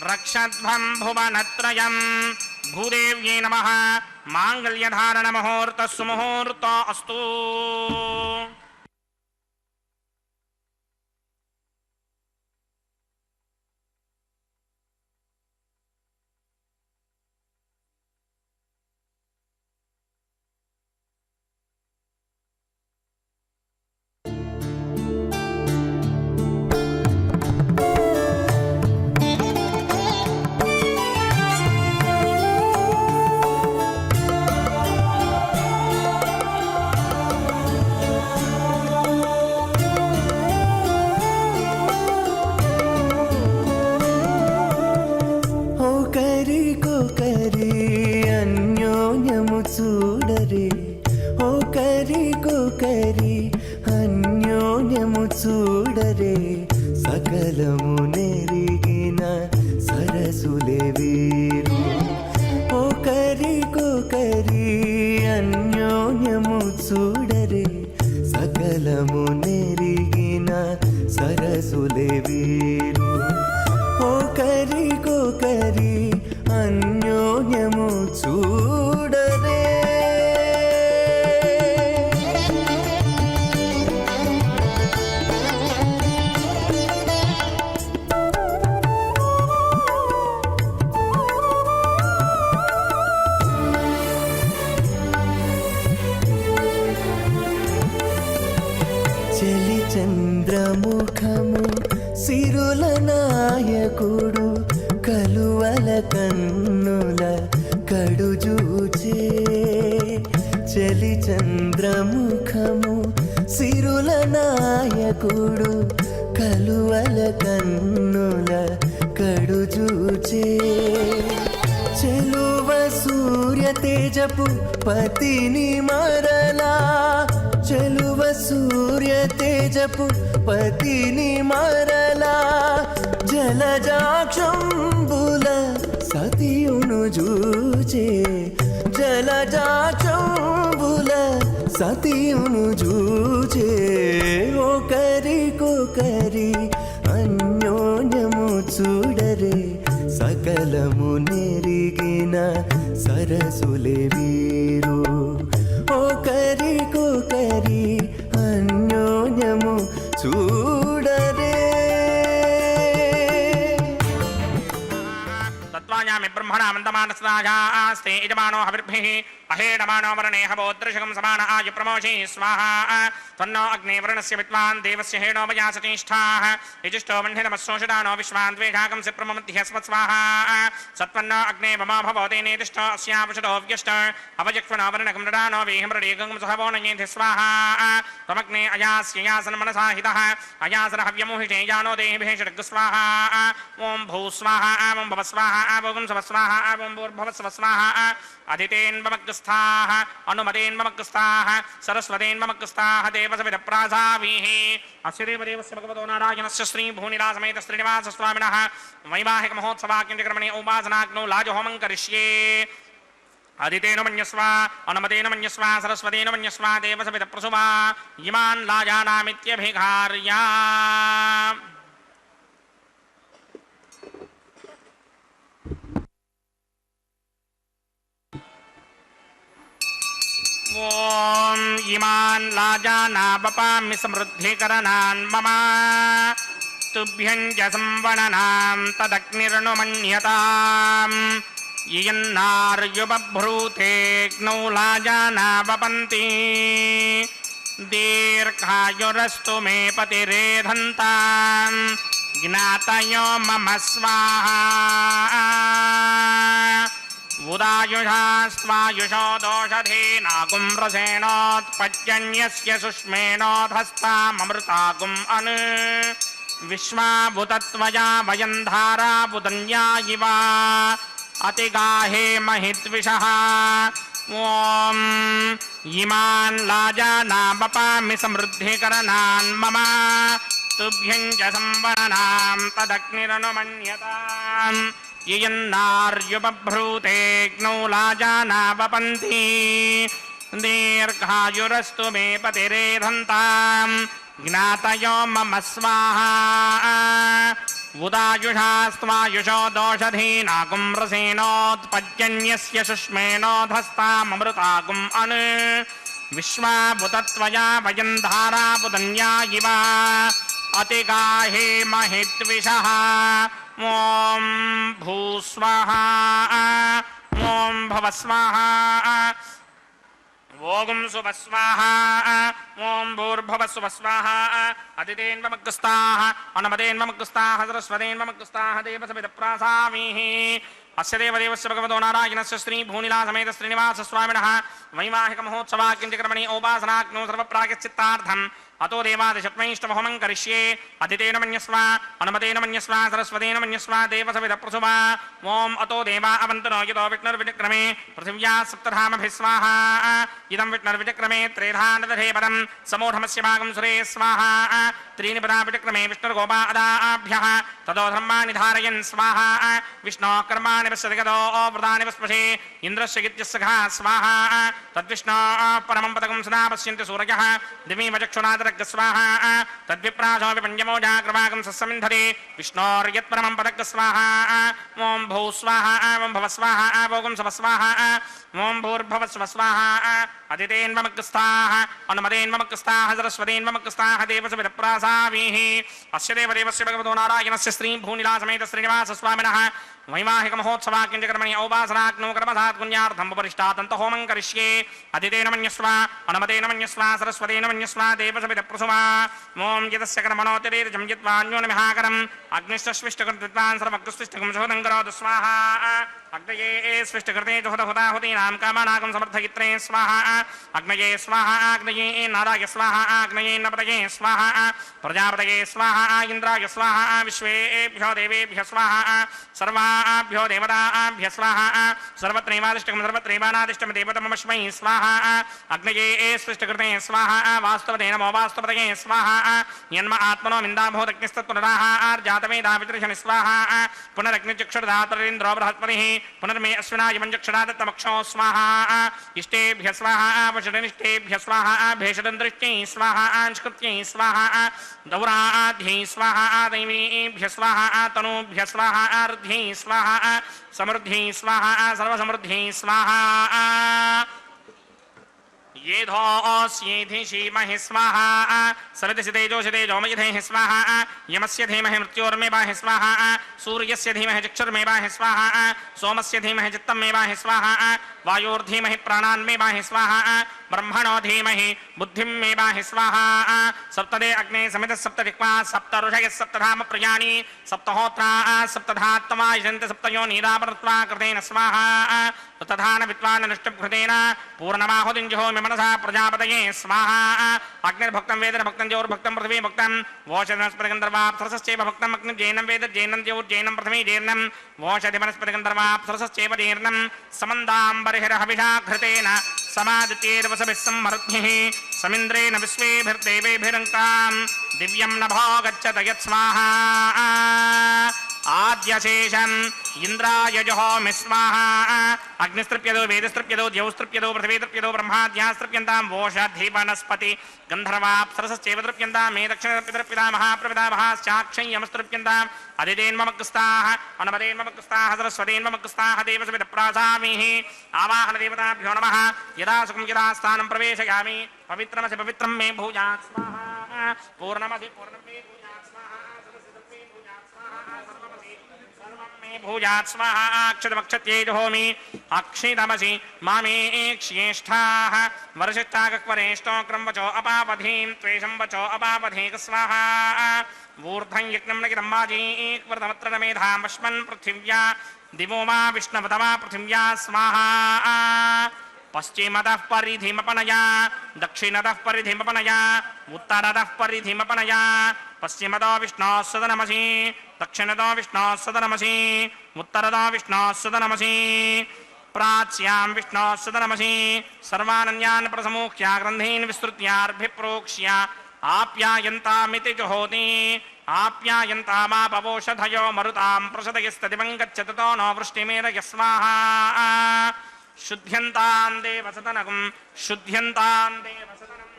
रक्षध्वं भुवनत्रयम् भूदेव्यै नमः माङ्गल्यधारण मुहूर्तः सुमुहूर्तो अस्तु చూడరే ఓ కరి కోకరి అన్యోన్యము చూడరే సకలము నెరిగిన సరసులే వీరు ఓ కరి కోకరి అన్యోన్యము చూడరే సకలము నెరిగిన సరసులే వీరు ఓ కరి కోకరి అన్యోన్యము చూడరే చలి చంద్రముఖము సిరుల నాయకుడు కలువల కన్నుల కడుజూచే చలి చంద్రముఖము సిరుల నాయకుడు కలువల కన్నుల కడుజూచే చెలువ సూర్య తేజపు పతిని మరలా చెలువ సూర్య తేజపు పతిని మరలా జలజాక్షంబుల సతియును జూచే జలజాక్షంబుల సతియును జూచే ఒకరికొకరి అన్యోన్యము చూడరే సకలము నెరిగిన సరసులే వీరు ఒకరికొకరి అన్యోన్యము చూడరే तत्त्वायामि ब्रह्मणा मन्दमानस्तायास्ते यजमानो हविर्भिः अहेडमानो वरणे हवोद्रशकं समान आयु प्रमोषि स्वाहा तन्नो अग्ने वरुणस्य विद्वान् देवस्य हेडो वयासतिष्ठाः यजुष्टो वह्निनमस्सोषदानो विश्वान् द्वेषाकं सिप्रममध्यस्मत् स्वाहा सत्पन्नो अग्ने ममा भवतेनेतिष्ठो अस्यावशतो व्यष्ट अवजक्ष्वनो वरुणकं नडानो वेहिमृडेकं सुहवो नयेति स्वाहा त्वमग्ने अयास्ययासन् मनसा हितः अयासर हव्यमोहिषे यानो देहिभिः स्वाहा ॐ भू स्वाहा ॐ भव स्वाहा ॐ सव स्वाहा ॐ भूर्भुवस्सव स्वाहा अदितेन्वमग्रस्थाः अनुमतेन्वमग्रस्थाः सरस्वतेन्वमग्रस्थाः देवसविदप्रासावीः अस्य देवदेवस्य भगवतो नारायणस्य श्रीभूनिलासमेत श्रीनिवासस्वामिनः वैवाहिकमहोत्सवाख्यक्रमणे उपासनाग्नौ लाजहोमं करिष्ये अदितेन मन्यस्व अनुमतेन मन्यस्व सरस्वतेन मन्यस्व देवसविदप्रसुवा इमान् लाजानामित्यभिघार्या ॐ इमान् लाजाना वपामि समृद्धिकरणान् मम तुभ्यं च संवणनां तदग्निर्नुमन्यताम् यन्नार्युबभ्रूतेऽग्नौ लाजाना वपन्ति दीर्घायुरस्तु मे पतिरेधन्ताम् ज्ञातयो मम स्वाहा उदायुषा स्वायुषो दोषधीनागुं रसेनोत्पद्यन्यस्य सुष्मेणोधस्ताममृतागुम् अनु विश्वाभूतत्वया वयं धाराबुदन्या इव अतिगाहे महिद्विषः ॐ इमान् लाजानामपामि समृद्धिकरणान् मम तुभ्यं च संवरणां तदग्निरनुमन्यताम् ययन्नार्युपभ्रूतेऽग्नौ लाजानावपन्ति दीर्घायुरस्तु मे पतिरेधन्ताम् ज्ञातयो मम स्वाहा उदायुषास्त्वायुषो दोषधीनागुं रसेनोत्पद्यन्यस्य सुष्मेणोधस्ताममृतागुम् अनु विश्वाभूतत्वया वयं धाराबुदन्या इव अतिगाहे महिद्विषः ॐ भूस्वाहा ॐ भवस्वाहा ओम सुभस्वाहा ओम भूर्भुवस्वस्वाहा अदितेन्वमग्गस्ताः अनमदेन्वमग्गस्ताः सरस्वतेन्वमग्गस्ताः देवसविदप्रासामीः अस्य देवदेवस्य भगवतो नारायणस्य श्री भूनिला समेत श्रीनिवास स्वामिनः वैवाहिक महोत्सवाकिञ्चकर्मणि औपासनाग्नौ सर्वप्रायश्चित्तार्थम् अतो देवादिशत्मैष्टमहोमं करिष्ये अदितेन मन्यस्व अनुमतेन मन्यस्व सरस्वतेन मन्यस्व देवसविदप्रसुवा ओम अतो देवा अवन्तनो यतो विष्णुर्विचक्रमे पृथिव्या सप्तधामभिस्वाहा इदं विष्णुर्विचक्रमे त्रेधानदधे पदं समूढमस्य भागं सुरे स्वाहा त्रीणि पदा विचक्रमे विष्णुर्गोपादाभ्यः ततो धर्माणि धारयन् स्वाहा विष्णोः कर्माणि पश्यतिगतो व्रतानि पस्पशे इन्द्रस्य गित्यस्य घा स्वाहा तद्विष्णोः परमं पदकं सदा पश्यन्ति सूरयः दिवीव चक्षुनादरग् स्वाहा तद्विप्रासो विपञ्चमो जाग्रवागं सस्समिन्धरे विष्णोर्यत्परमं पदग् स्वाहा ॐ भू स्वाहा ॐ भव स्वाहा ॐ सव स्वाहा ॐ भूर्भुवस्व स्वाहा अदितेन्वमग्गस्ताः अनुमदेन्वमग्गस्ताः सरस्वतेन्वमग्गस्ताः देवसविदप्रासामीः अस्य देवदेवस्य भगवतो नारायणस्य श्री भूनिला समेत श्रीनिवास स्वामिनः वैवाहिक महोत्सवाकिञ्चकर्मणि औपासनाग्नौ कर्मसात् पुण्यार्थम् उपरिष्टातन्तहोमं करिष्ये अदितेन मन्यस्व अनुमतेन मन्यस्व सरस्वतेन मन्यस्व देवसविदप्रसुवा ॐ यतस्य कर्मणोतिरेर्जं यद्वान्योनमिहाकरम् अग्निश्चस्विष्टकृत्वान् सर्वग्रस्विष्टकं शोधं करोतु स्वाहा अग्नये स्विष्टकृते जुहदहुताहुतीनां कामानाकं समर्थयित्रे स्वाहा अग्नये स्वाहा अग्नये नाराय स्वाहा अग्नये नपतये स्वाहा प्रजापतये स्वाहा इन्द्राय स्वाहा विश्वेभ्यो देवेभ्यः स्वाहा सर्वाभ्यो देवताभ्यः स्वाहा सर्वत्रैवादिष्टकं सर्वत्रैवानादिष्टं देवतमस्मै स्वाहा अग्नये स्विष्टकृते स्वाहा वास्तवते नमो वास्तवतये स्वाहा यन्म आत्मनो मिन्दाभूतज्ञस्तत्पुनराः आर्जातवेदा वितरिषणि स्वाहा पुनरग्निचक्षुर्धातरीन्द्रो बृहस्पतिः पुनर्मे अश्विनाय मञ्जक्षरादत्तमक्षो स्वाहा इष्टेभ्यः स्वाहा वषडनिष्टेभ्यः स्वाहा भेषडन्दृष्ट्यै स्वाहा अंशकृत्यै स्वाहा दौराध्यै स्वाहा दैवीभ्यः स्वाहा तनूभ्यः स्वाहा अर्ध्यै स्वाहा समृद्ध्यै स्वाहा सर्वसमृद्ध्यै स्वाहा येधोऽस्येधि शीमहि स्वाहा सवितसि तेजोषि तेजोमयधेहि स्वाहा यमस्य धीमहि मृत्योर्मेवाहि स्वाहा सूर्यस्य धीमहि चक्षुर्मेवाहि स्वाहा सोमस्य धीमहि चित्तमेवाहि स्वाहा वायोर्धीमहि प्राणान्मेवाहि स्वाहा ब्रह्मणो धीमहि बुद्धिमेवाहि स्वाहा सप्तदे अग्ने समितः सप्तदिक्वा सप्तऋषयः सप्तधाम प्रियाणि सप्तहोत्रा सप्तधात्मा यजन्ति सप्तयो नीरापरत्वा कृतेन स्वाहा तथान विद्वान् अनुष्टभृतेन पूर्णमाहुतिञ्जुहोमि मनसा प्रजापतये स्वाहा अग्निर्भक्तं वेदर्भक्तं ज्योर्भक्तं पृथिवी भक्तं वोषधनस्पतिगन्धर्वाप्सरसश्चैव भक्तम् अग्निर्जैनं वेद जैनं ज्योर्जैनं पृथिवी जैर्नं वोषधिवनस्पतिगन्धर्वाप्सरसश्चैव जैर्नं समन्दाम्बरिहरहविषा घृतेन समादित्यैर्वसभिः सम्मरुद्भिः समिन्द्रेण विश्वेभिर्देवेभिरङ्कां दिव्यं नभो गच्छत यत्स्वाहा आद्यशेषम् इंद्राय जुहोमि स्वाहा अग्निस्तृप्यदो वेदस्तृप्यदो द्यौस्तृप्यदो पृथिवीतृप्यदो ब्रह्माद्यास्तृप्यन्तां वोषधि वनस्पति गन्धर्वाप्सरसश्चैव तृप्यन्तां मे दक्षिणतृप्यतृप्यता महाप्रभृता महाश्चाक्षय्यमस्तृप्यन्ताम् अदितेन्वमग्गस्ताः अनुमदेन्वमग्गस्ताः सरस्वतेन्वमग्गस्ताः देवसविदप्रासामीः आवाहनदेवताभ्यो नमः यदा सुखं यदा स्थानं प्रवेशयामि पवित्रमसि पवित्रं मे भूयात् स्वाहा पूर्णमसि पूर्णं मे भूयात् स्वाहा भूयात् स्वाहा अक्षतमक्षत्यै जुहोमि अक्षितमसि मामे एक्ष्येष्ठाः वर्षिष्ठाकक्वरेष्टोक्रं वचो अपापधीं त्वेषं वचो अपापधीक स्वाहा ऊर्ध्वं यज्ञं नगितं वाजीक्वृतमत्र मेधामश्मन् पृथिव्या दिवो वा विष्णवतवा पृथिव्या स्वाहा पश्चिमतः परिधिमपनया दक्षिणतः परिधिमपनया उत्तरतः परिधिमपनया पश्चिमतो विष्णोः सदनमसि दक्षिणतो विष्णोः सदनमसि उत्तरतो विष्णोः सदनमसि प्राच्यां विष्णोः सदनमसि सर्वानन्यान् प्रसमुख्य ग्रन्थीन् विस्तृत्यार्भिप्रोक्ष्य आप्यायन्तामिति जुहोति आप्यायन्तामापवोषधयो मरुतां प्रसदयस्तदिवं गच्छततो नो वृष्टिमेरय स्वाहा शुद्ध्यन्तां देवसदनगं शुद्ध्यन्तां देवसदनम्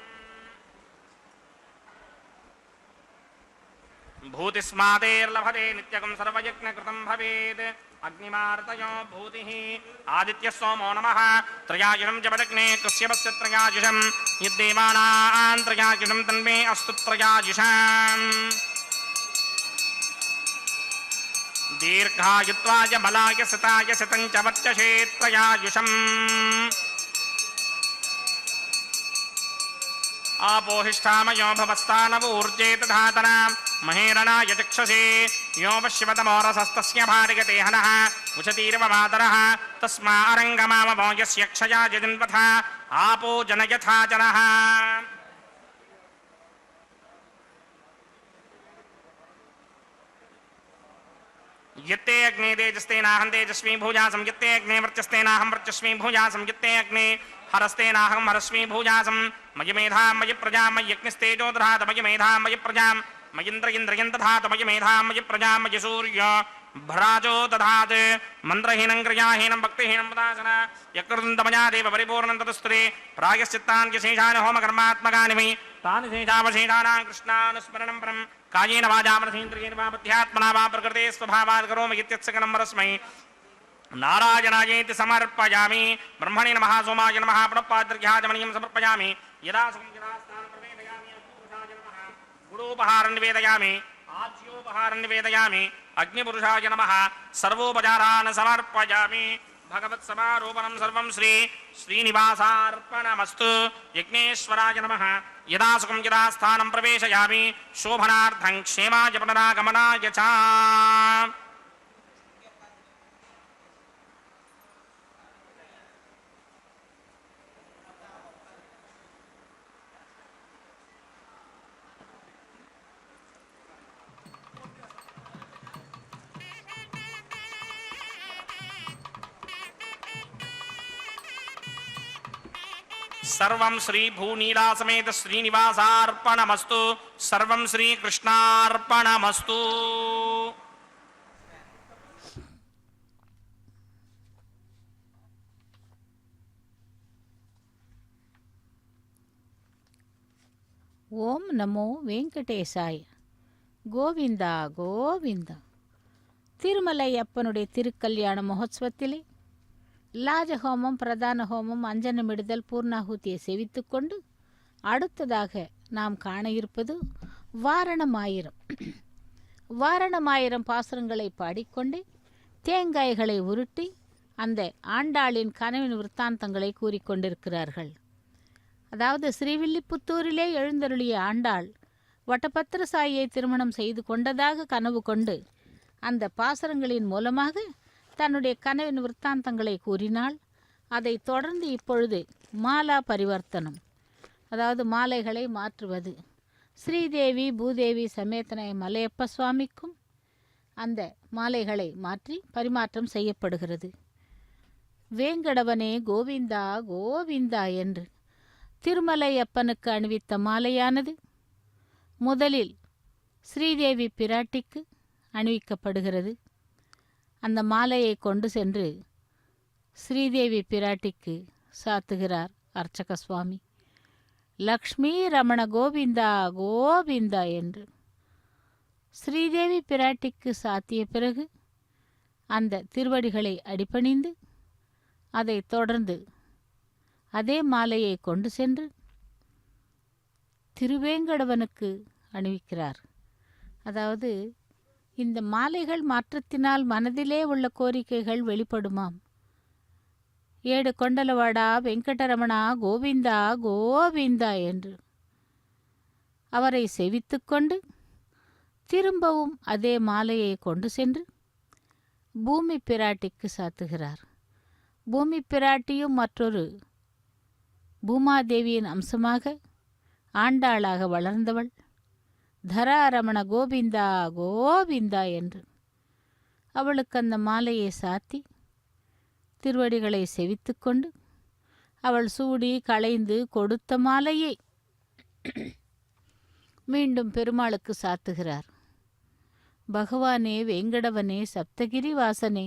भूतिस्मादेर्लभते नित्यगं सर्वयज्ञकृतं भवेत् अग्निमार्तयो भूतिः आदित्यः सोमो नमः त्रयायुषं जपदग्ने कश्यपस्य त्रयायुषं यद्देवानां त्रयायुषं तन्मे अस्तु त्रयायुषम् दीर्घायुत्वाय बलाय सताय शतं च वर्चसे त्रयायुषम् आपोहिष्ठामयो भवस्तानवूर्जे तधातना महेरणाय चक्षसे यो वश्यवतमोरसस्तस्य भार्यते हनः उचतीर्वमातरः तस्मा अरङ्गमामवो यस्य क्षया जजन्वथा आपो जनयथा जनः यत्ते अग्ने तेजस्तेनाहं तेजस्वी भूजासं यत्ते अग्ने वर्चस्तेनाहं वर्चस्वी भूजासं यत्ते अग्ने हरस्तेनाहं हरस्वी भूजासं मयि मेधां मयि प्रजां मयि यज्ञस्तेजो दधात मयि मेधां मयि प्रजां मयिन्द्र इन्द्रियं दधात मयि मेधां मयि प्रजां मयि सूर्य भ्राजो दधात् मन्त्रहीनं क्रियाहीनं भक्तिहीनं वदासन यकृतमया देव परिपूर्णं तदस्तुते प्रायश्चित्तान् यशेषान् होमकर्मात्मकानि वै तानि शेषावशेषाणां कृष्णानुस्मरणं परं कायेन वाचा मनसेन्द्रियेण वा बुद्ध्यात्मना वा प्रकृते स्वभावात् करोमि इत्यत्सकनं परस्मै नारायणायेति समर्पयामि ब्रह्मणे नमः सोमाय नमः प्रणपाद्र्घ्याजमनीयं समर्पयामि यदा सुखं जनास्थानं प्रवेदयामि अग्निपुरुषाय नमः गुडोपहारं निवेदयामि आज्योपहारं निवेदयामि अग्निपुरुषाय नमः सर्वोपचारान् समर्पयामि भगवत्समारोपणं सर्वं श्रीनिवासार्पणमस्तु यज्ञेश्वराय नमः यदा सुखं यदा स्थानं प्रवेशयामि शोभनार्थं क्षेमाय पुनरागमनाय च सर्वं श्री भूनीला समेत श्रीनिवासार्पणमस्तु सर्वं श्रीकृष्णार्पणमस्तु ஓம் நமோ வெங்கடேசாய. கோவிந்தா கோவிந்தா. திருமலை அப்பனுடைய திருக்கல்யாண மகோத்சவத்திலே லாஜஹோமம், பிரதான ஹோமம், அஞ்சனமிடுதல், பூர்ணாகுதியை செவித்து கொண்டு அடுத்ததாக நாம் காண இருப்பது வாரணமாயிரம். வாரணமாயிரம் பாசுரங்களை பாடிக்கொண்டே தேங்காய்களை உருட்டி அந்த ஆண்டாளின் கனவின் விற்த்தாந்தங்களை கூறிக்கொண்டிருக்கிறார்கள். அதாவது ஸ்ரீவில்லிபுத்தூரிலே எழுந்தருளிய ஆண்டாள் வட்டபத்திர சாயியை திருமணம் செய்து கொண்டதாக கனவு கொண்டு அந்த பாசுரங்களின் மூலமாக தன்னுடைய கனவின் விற்த்தாந்தங்களை கூறினாள். அதை தொடர்ந்து இப்பொழுது மாலா பரிவர்த்தனம், அதாவது மாலைகளை மாற்றுவது, ஸ்ரீதேவி பூதேவி சமேதனை மலையப்ப சுவாமிக்கும் அந்த மாலைகளை மாற்றி பரிமாற்றம் செய்யப்படுகிறது. வேங்கடவனே கோவிந்தா கோவிந்தா என்று திருமலை அப்பனுக்கு அணிவித்த மாலையானது முதலில் ஸ்ரீதேவி பிராட்டிக்கு அணிவிக்கப்படுகிறது. அந்த மாலையை கொண்டு சென்று ஸ்ரீதேவி பிராட்டிக்கு சாத்துகிறார் அர்ச்சக சுவாமி. லக்ஷ்மி ரமண கோவிந்தா கோவிந்தா என்று ஸ்ரீதேவி பிராட்டிக்கு சாத்திய பிறகு அந்த திருவடிகளை அடிபணிந்து அதை தொடர்ந்து அதே மாலையை கொண்டு சென்று திருவேங்கடவனுக்கு அணிவிக்கிறார். அதாவது இந்த மாலைகள் மாற்றத்தினால் மனதிலே உள்ள கோரிக்கைகள் வெளிப்படுமாம். ஏடு கொண்டலவாடா வெங்கடரமணா கோவிந்தா கோவிந்தா என்று அவரை செவித்துக்கொண்டு திரும்பவும் அதே மாலையை கொண்டு சென்று பூமி பிராட்டிக்கு சாத்துகிறார். பூமி பிராட்டியும் மற்றொரு பூமாதேவியின் அம்சமாக ஆண்டாளாக வளர்ந்தவள். தராரமண கோவிந்தா கோவிந்தா என்று அவளுக்கு அந்த மாலையை சாத்தி திருவடிகளை செவித்துக்கொண்டு அவள் சூடி களைந்து கொடுத்த மாலையை மீண்டும் பெருமாளுக்கு சாத்துகிறார். பகவானே வேங்கடவனே சப்தகிரி வாசனே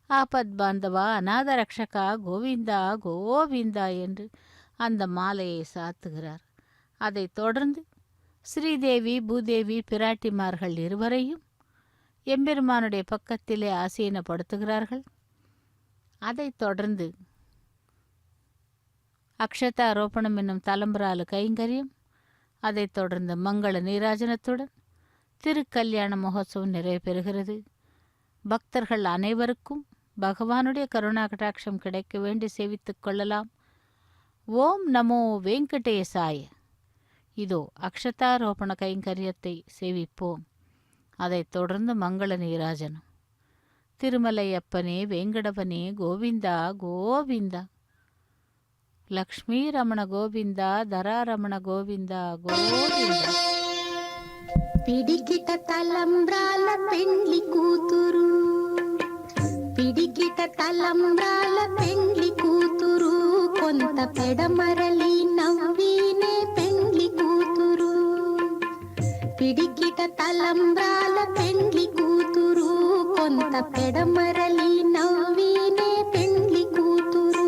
ஆபத் பாந்தவா அநாத ரக்ஷகா கோவிந்தா கோவிந்தா என்று அந்த மாலையை சாத்துகிறார். அதைத் தொடர்ந்து ஸ்ரீதேவி பூதேவி பிராட்டிமார்கள் இருவரையும் எம்பெருமானுடைய பக்கத்திலே ஆசீனப்படுத்துகிறார்கள். அதைத் தொடர்ந்து அக்ஷதாரோபணம் என்னும் தலம்பராலு கைங்கரியம், அதைத் தொடர்ந்து மங்கள நீராஜனத்துடன் திருக்கல்யாண மகோத்சவம் நிறைவு பெறுகிறது. பக்தர்கள் அனைவருக்கும் பகவானுடைய கருணா கடாட்சம் கிடைக்க வேண்டி சேவித்துக் கொள்ளலாம். ஓம் நமோ வெங்கடேசாய. இதோ அக்ஷதாரோபண கைங்கரியத்தை சேவிப்போம். அதைத் தொடர்ந்து மங்கள நீராஜனம். திருமலையப்பனே வேங்கடவனே கோவிந்தா கோவிந்தா. லக்ஷ்மீ ரமண கோவிந்தா தராரமண கோவிந்தா கோவிந்தா. పిడికిట తలంబ్రాల పెండ్లి కూతురు, పిడికిట తలంబ్రాల పెండ్లి కూతురు, కొంత పెడమరలి నవ్వినే పెండ్లి కూతురు. పిడికిట తలంబ్రాల పెండ్లి కూతురు, కొంత పెడమరలి నవ్వినే పెండ్లి కూతురు.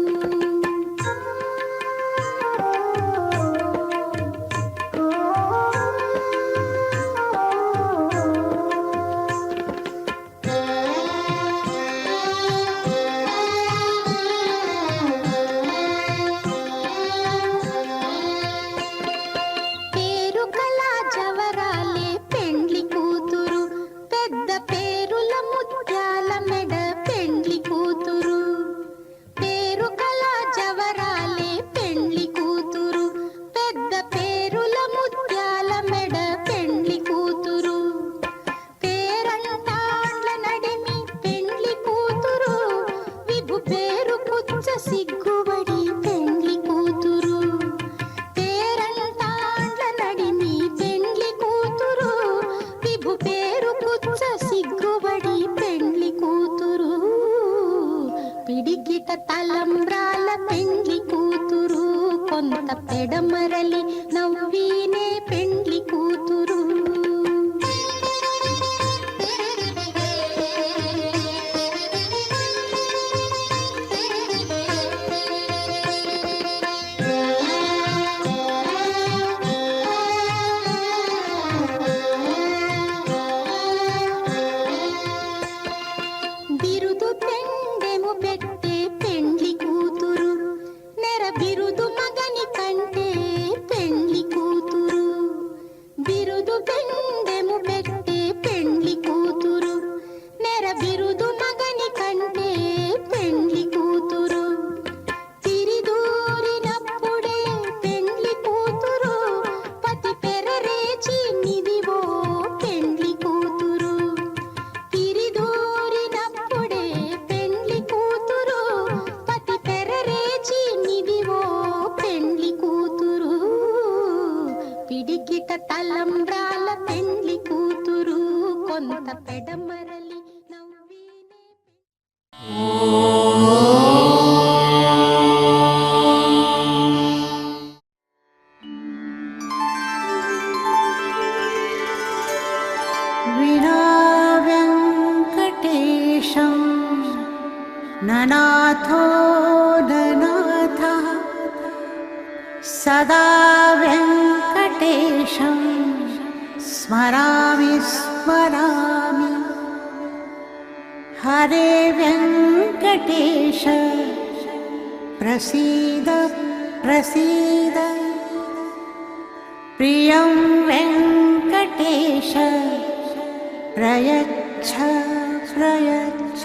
తలంబ్రాల పెండ్లి కూతురు, కొంత పెడమరలి నవ్వినే పెండ్లి కూతురు. బిరుదు పెండెము పెట్టే పెండ్లి కూతురు, నెర బిరుదు మగని కంటే పెండ్లి కూతురు. బిరుదు పెండెము పెట్టే పెండ్లి కూతురు, నెర బిరుదు మగని కంటే పెండ్లి కూతురు. తిరిదూరినప్పుడే పెండ్లి కూతురు, పతి పెరరేచి నిదివో పెండ్లి కూతురు. తిరిదూరినప్పుడే పెండ్లి కూతురు, పతి పెరరేచి నిదివో పెండ్లి కూతురు. పిడికిట తలంబ్రాల పెండ్లి కూతురు, కొంత పెడమరలి నవ్వినే विना वेङ्कटेशं ननाथो ननाथः, सदा वेङ्कटेशं स्मरामि स्मरामि. हरे वेङ्कटेश प्रसीद प्रसीद. प्रियं वेङ्कटेश प्रयच्छ प्रयच्छ